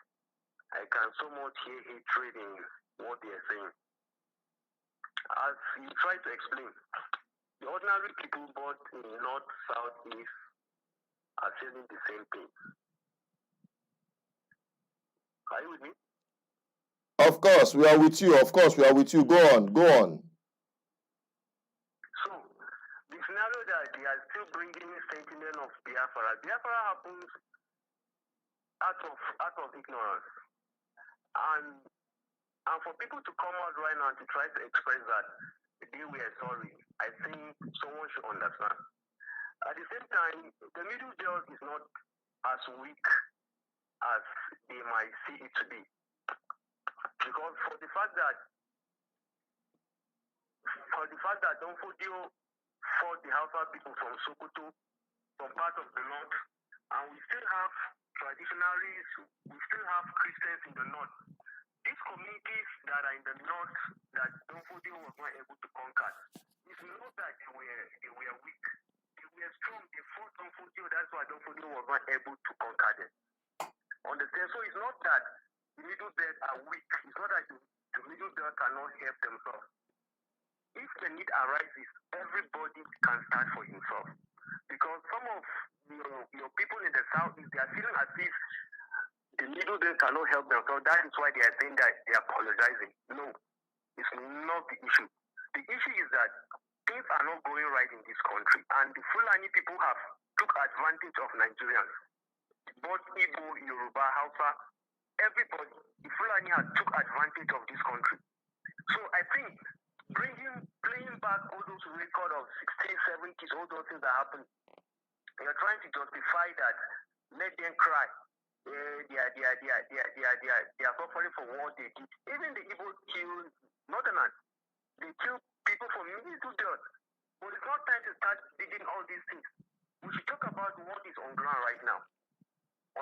I can so much hear hatred in what they are saying. As you try to explain, the ordinary people both in North, South, East are feeling the same thing. Are you with me? Of course, we are with you. Of course, we are with you. Go on. So, the scenario that they are still bringing sentiment of Biafra happens out of ignorance. And for people to come out right now to try to express that they were sorry, I think someone should understand. At the same time, the middle belt is not as weak as they might see it to be. Because for the fact that Donfodio fought the Hausa people from Sokoto, from part of the north, and we still have traditionalists, we still have Christians in the north. These communities that are in the north that Donfodio was not able to conquer, it's not that they were weak. They were strong. They fought Donfodio. That's why Donfodio was not able to conquer them. Understand? So it's not that the middle belt are weak. It's not that the middle belt cannot help themselves. If the need arises, everybody can start for himself. Because some of your people in the south, they are feeling as if the middle belt cannot help themselves. That is why they are saying that they are apologizing. No, it's not the issue. The issue is that things are not going right in this country, and the Fulani people have took advantage of Nigerians. Both Igbo, Yoruba, Hausa, everybody, the Fulani has took advantage of this country. So I think playing back all those records of 60s, 70s, all those things that happened, they are trying to justify that, let them cry. They are suffering for what they did. Even the Igbo kill Northerners. They kill people from middle belt. But it's not time to start digging all these things. We should talk about what is on ground right now.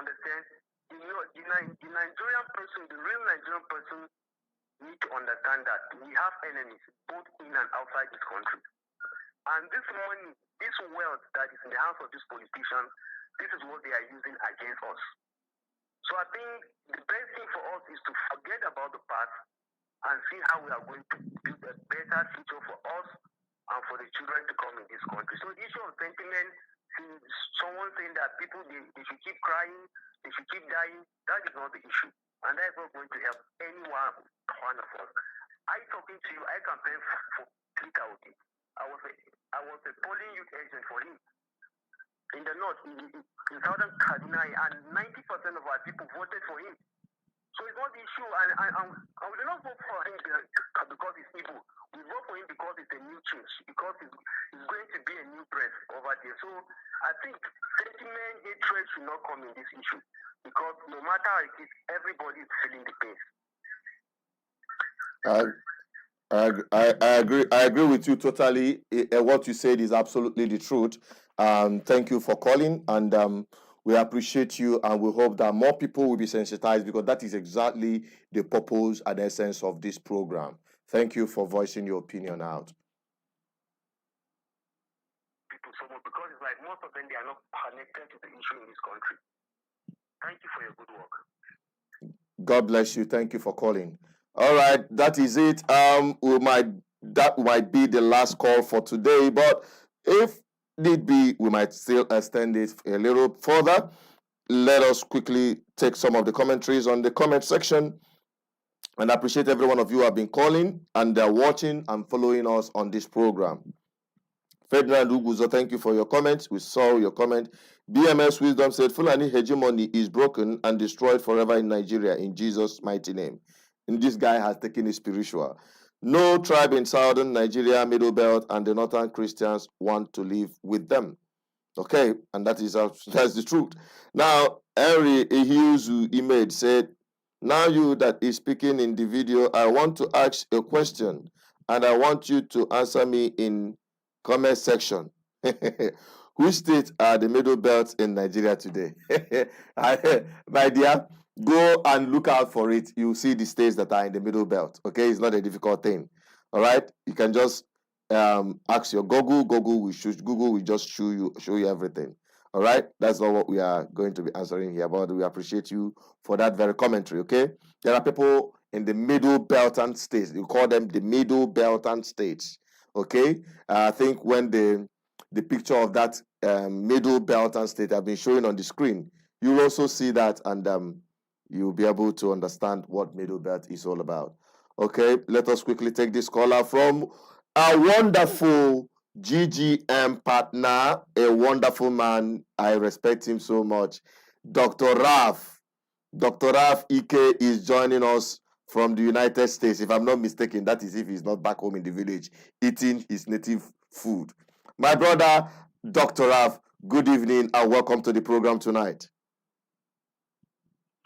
Understand? The Nigerian person, the real Nigerian person, need to understand that we have enemies both in and outside this country. And this money, this wealth that is in the hands of these politicians, this is what they are using against us. So I think the best thing for us is to forget about the past and see how we are going to build a better future for us and for the children to come in this country. So the issue of sentiment, someone saying that people, they should keep crying, they should keep dying, that is not the issue. And that is not going to help one of us. I talking to you, I campaigned for Peter Obi. I was a polling youth agent for him. In the north, in southern Kaduna, and 90% of our people voted for him. So it's not the issue, and we did not vote for him because he's evil. We vote for him because it's a new change, because it's going to be a new breath over there. So I think sentiment, hatred should not come in this issue, because no matter how it is, everybody is feeling the pain. I agree with you totally. What you said is absolutely the truth. Thank you for calling, and we appreciate you, and we hope that more people will be sensitized, because that is exactly the purpose and essence of this program. Thank you for voicing your opinion out. People so much, because it's like most of them, they are not connected to the issue in this country. Thank you for your good work. God bless you. Thank you for calling. All right, that is it. That might be the last call for today, but if need be, we might still extend it a little further. Let us quickly take some of the commentaries on the comment section, and I appreciate every one of you who have been calling and watching and following us on this program. Ferdinand Uguzo, thank you for your comments. We saw your comment. BMS Wisdom said, Fulani hegemony is broken and destroyed forever in Nigeria in Jesus' mighty name. And this guy has taken it spiritual. No tribe in southern Nigeria, Middle Belt, and the northern Christians want to live with them. Okay, and that's the truth. Now, Henry Ehiuzu Image said, now you that is speaking in the video, I want to ask a question, and I want you to answer me in comment section. Which states are the Middle Belt in Nigeria today? My dear, go and look out for it. You'll see the states that are in the Middle Belt. Okay, it's not a difficult thing. All right, you can just ask your Google. Google will just show you everything. All right, that's not what we are going to be answering here, but we appreciate you for that very commentary. Okay, there are people in the Middle Beltan states. You call them the Middle Beltan states. Okay, I think when the picture of that Middle Beltan state have been showing on the screen, you'll also see that, and you'll be able to understand what Middle Belt is all about. Okay, let us quickly take this caller from a wonderful GGM partner, a wonderful man. I respect him so much. Dr. Raf. Dr. Raf Ike is joining us from the United States. If I'm not mistaken, that is if he's not back home in the village eating his native food. My brother, Dr. Raf, good evening and welcome to the program tonight.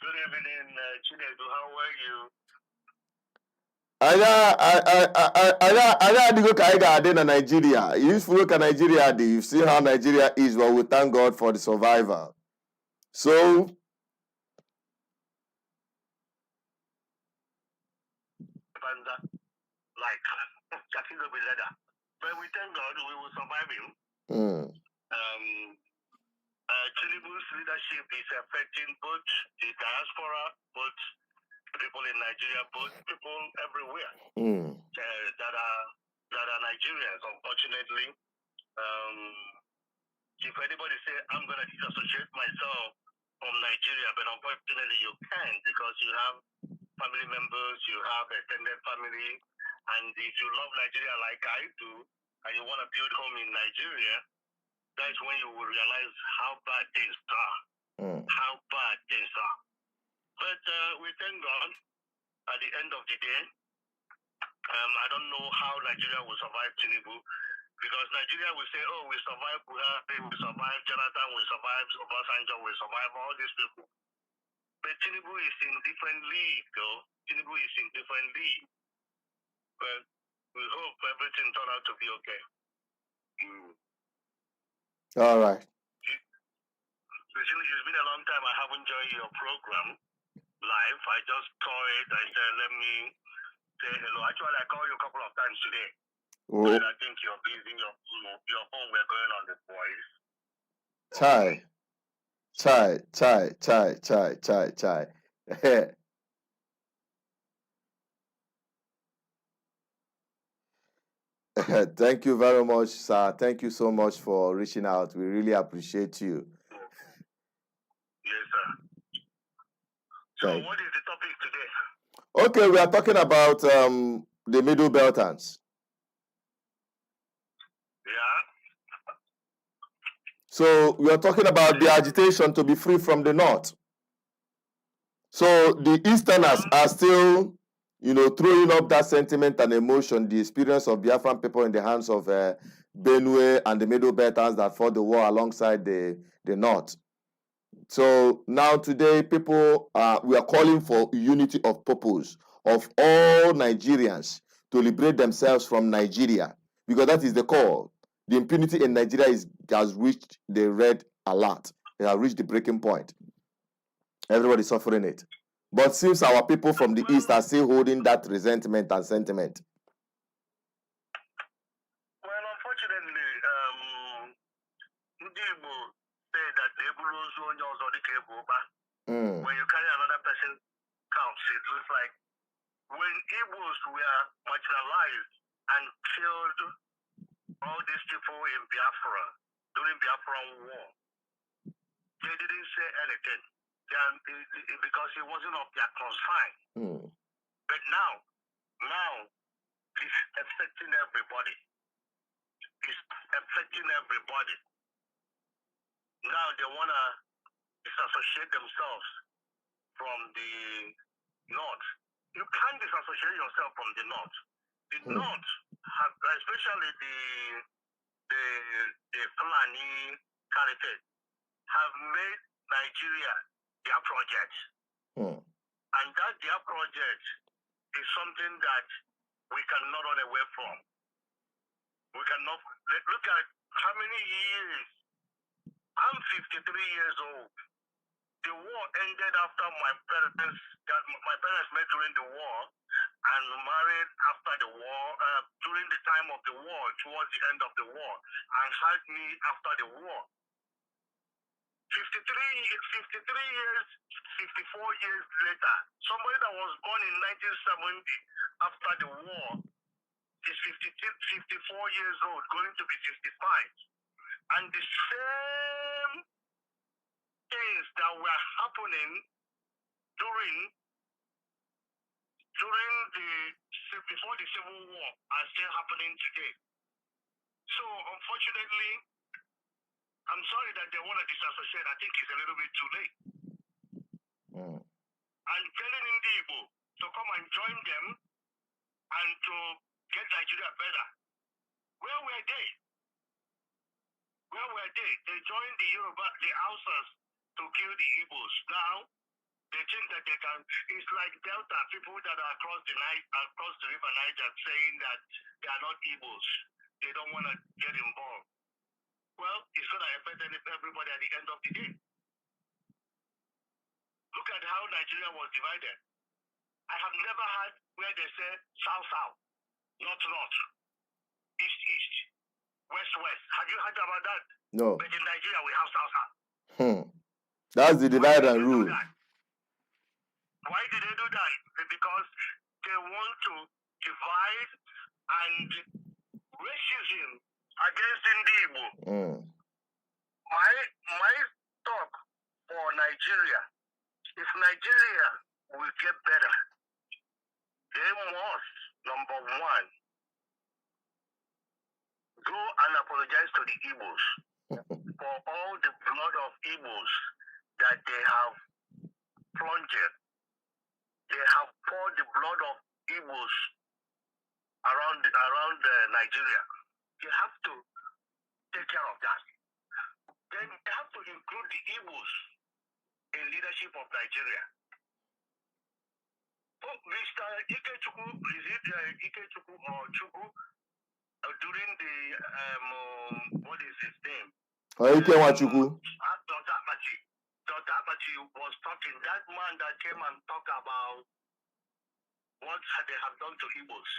Good evening, Chinedu. How are you? Nigeria. If you look at Nigeria, you see how Nigeria is, but we thank God for the survivor. So, but we thank God we will survive him. Tinubu's leadership is affecting both the diaspora, both people in Nigeria, both people everywhere that are Nigerians. Unfortunately, if anybody say I'm going to disassociate myself from Nigeria, but unfortunately you can't because you have family members, you have extended family, and if you love Nigeria like I do, and you want to build home in Nigeria, that's when you will realize how bad things are. How bad things are. But we thank God at the end of the day. I don't know how Nigeria will survive Tinubu, because Nigeria will say, oh, we survived Buhari, we survived Jonathan, we survived Obasanjo, we survived all these people. But Tinubu is in different league, though. Tinubu is in different league. But we hope everything turn out to be okay. All right. It's been a long time I haven't joined your program live. I just saw it. I said, let me say hello. Actually, I called you a couple of times today. But I think you're busy. Your phone we're going on the voice. Chai. Thank you very much, sir. Thank you so much for reaching out. We really appreciate you. Yes, sir. So what is the topic today? Okay, we are talking about the Middle Beltans. Yeah. So we are talking about the agitation to be free from the North. So the Easterners are still, throwing up that sentiment and emotion, the experience of Biafran people in the hands of Benue and the Middle Beltans that fought the war alongside the North. So now today, people, we are calling for unity of purpose of all Nigerians to liberate themselves from Nigeria, because that is the call. The impunity in Nigeria has reached the red alert. It has reached the breaking point. Everybody suffering it. But since our people from the East are still holding that resentment and sentiment. Well, unfortunately, Ndibo say that when you carry another person's count, it looks like when Igbos were marginalized and killed all these people in Biafra during Biafran war, they didn't say anything because it wasn't of their concern. But now it's affecting everybody. It's affecting everybody. Now they want to disassociate themselves from the North. You can't disassociate yourself from the North. The North, especially the Fulani Caliphate, have made Nigeria their project. And that their project is something that we cannot run away from. We cannot. Look at how many years. I'm 53 years old. The war ended after my parents met during the war and married after the war, during the time of the war, towards the end of the war, and had me after the war. 54 years later, somebody that was born in 1970 after the war is 54 years old, going to be 55. And the same things that were happening before the Civil War are still happening today. So unfortunately, I'm sorry that they want to disassociate. I think it's a little bit too late. and telling Igbo to come and join them and to get Nigeria better. Where were they? Where were they? They joined the Yoruba, the Hausas to kill the Igbos. Now, they think that they can, it's like Delta, people that are across the river Niger saying that they are not Igbos. They don't want to get involved. Well, it's going to affect everybody at the end of the day. Look at how Nigeria was divided. I have never heard where they say south-south, north-north, east-east, west-west. Have you heard about that? No. But in Nigeria, we have south-south. That's the divide and rule. Why did they do that? Because they want to divide and racism against Igbo. My talk for Nigeria, if Nigeria will get better, they must, number one, go and apologize to the Igbos for all the blood of Igbos that they have plunged. They have poured the blood of Igbos around Nigeria. They have to take care of that. Then they have to include the Igbos in leadership of Nigeria. Oh, Mr. Ikechukwu, is it Ikechukwu or Chukwu, during the, what is his name? Dr. Abachi was talking, that man that came and talked about what they have done to Igbos.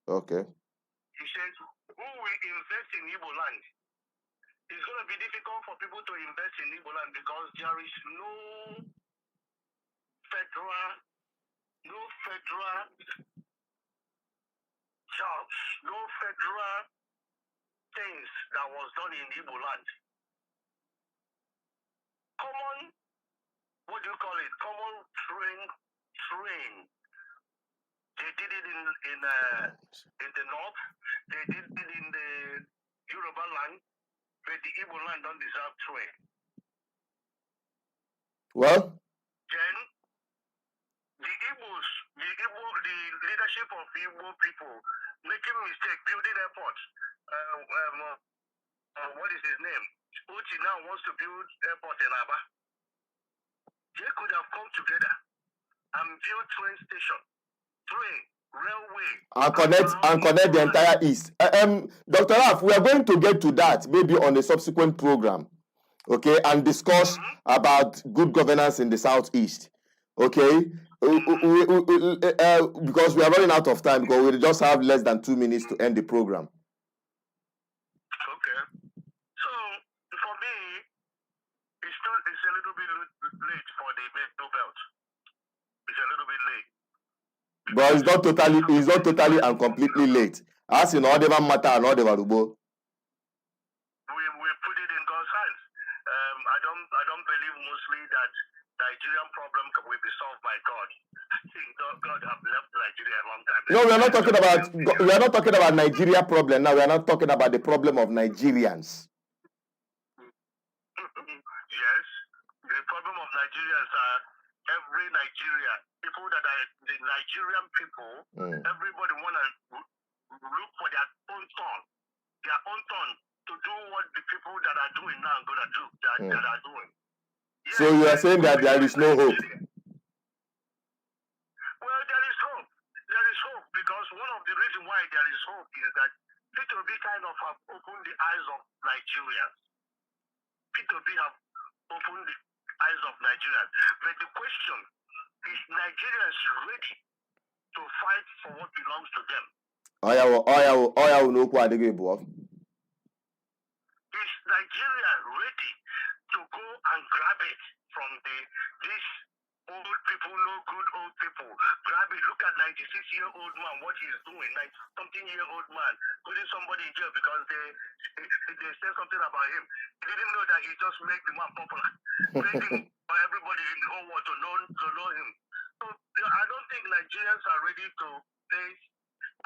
Okay. He says, who will invest in Igbo land? It's going to be difficult for people to invest in Igbo land because there is no federal jobs, no federal things that was done in Igbo land. Common, what do you call it? Common train. They did it in the north. They did it in the Yoruba land, but the Igbo land don't deserve train. Well, then the leadership of Igbo people making mistake, building airports. What is his name? Uchi now wants to build airport in Aba. They could have come together and build train station, train, railway, and connect the entire East. Dr. Raf, we are going to get to that maybe on a subsequent program, okay, and discuss about good governance in the Southeast, okay? Because we are running out of time because we just have less than 2 minutes to end the program. Okay. So for me, it's a little bit late for the Middle Belt. It's a little bit late. But it's not totally and completely late. As in all the matter and all the valuable. We put it in God's hands. I don't believe mostly that Nigerian problem will be solved by God. I think God have left Nigeria a long time. No, we are not talking about Nigeria problem now. We are not talking about the problem of Nigerians. Yes, the problem of Nigerians are every Nigeria, people that are the Nigerian people, everybody want to look for their own turn to do what the people that are doing now are going to do, that are doing. Yes, so you are saying that there is no hope? Well, there is hope. There is hope because one of the reasons why there is hope is that P2B kind of have opened the eyes of Nigerians. P2B have opened the eyes of Nigerians. But the question is, Nigerians ready to fight for what belongs to them? Is Nigeria ready to go and grab it from these old people, no good old people? Grab it. Look at 96-year-old man, what he's doing. 90-something-year-old man putting somebody in jail because they said something about him. He didn't know that he just made the man popular, making for everybody in the whole world to know him. So I don't think Nigerians are ready to face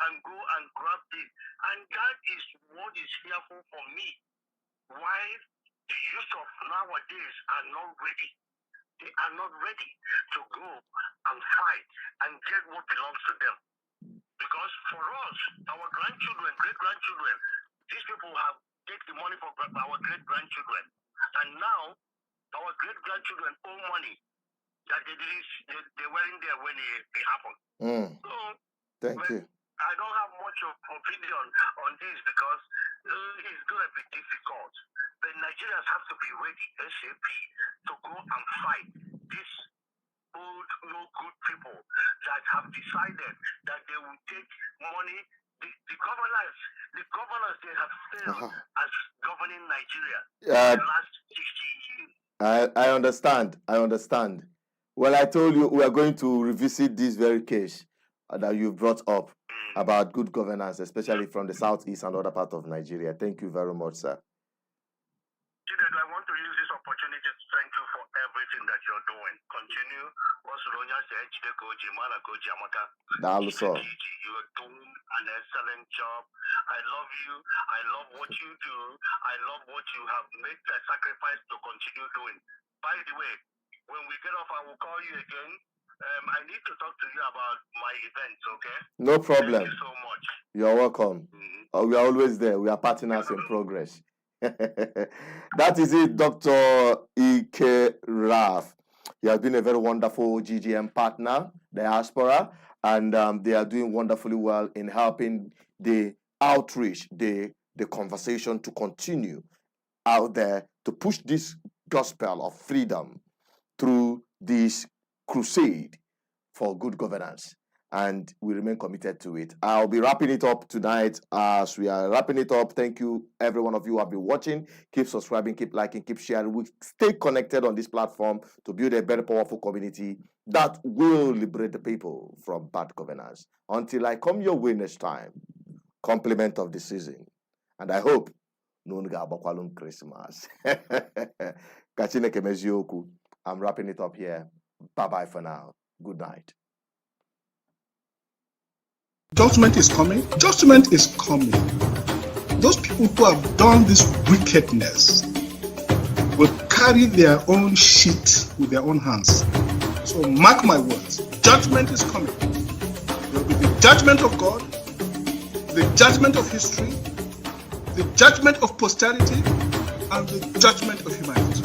and go and grab it. And that is what is fearful for me. Why the youth of nowadays are not ready. They are not ready to go and fight and get what belongs to them. Because for us, our grandchildren, great-grandchildren, these people have taken the money for our great-grandchildren. And now, our great-grandchildren owe money that they weren't there when it happened. So, thank you. I don't have much of opinion on this because it's going to be difficult. The Nigerians have to be ready, SAP, to go and fight these old, no good people that have decided that they will take money. The governors, they have failed as governing Nigeria in the last 60 years. I understand. Well, I told you we are going to revisit this very case that you brought up about good governance, especially from the southeast and other part of Nigeria. Thank you very much, sir. I want to use this opportunity to thank you for everything that you're doing. Continue. You are doing an excellent job. I love you. I love what you do. I love what you have made the sacrifice to continue doing. By the way, when we get off, I will call you again. I need to talk to you about my events, okay? No problem. Thank you so much. You're welcome. We are always there. We are partners in progress. That is it, Dr. Ike Raf. He has been a very wonderful GGM partner, diaspora, and they are doing wonderfully well in helping the outreach, the conversation to continue out there to push this gospel of freedom through this crusade for good governance, and we remain committed to it. I'll be wrapping it up tonight. As we are wrapping it up, thank you every one of you who have been watching. Keep subscribing, keep liking, keep sharing. We stay connected on this platform to build a very powerful community that will liberate the people from bad governance. Until I come your way next time, compliment of the season, and I hope Christmas. I'm wrapping it up here. Bye-bye for now. Good night. Judgment is coming. Judgment is coming. Those people who have done this wickedness will carry their own shit with their own hands. So mark my words. Judgment is coming. There will be the judgment of God, the judgment of history, the judgment of posterity, and the judgment of humanity.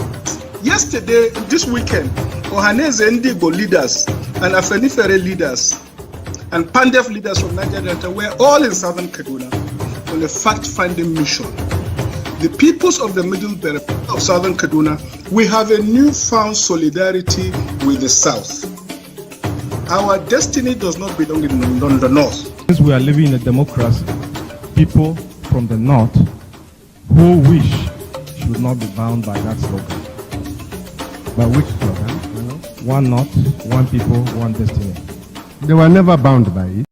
Yesterday, this weekend, Ohaneze Ndigbo leaders and Afenifere leaders and Pandef leaders from Nigeria were all in southern Kaduna on a fact-finding mission. The peoples of the middle belt of southern Kaduna, we have a newfound solidarity with the south. Our destiny does not belong in the north. Since we are living in a democracy, people from the north who wish should not be bound by that slogan. By which slogan? One north, one people, one destiny. They were never bound by it.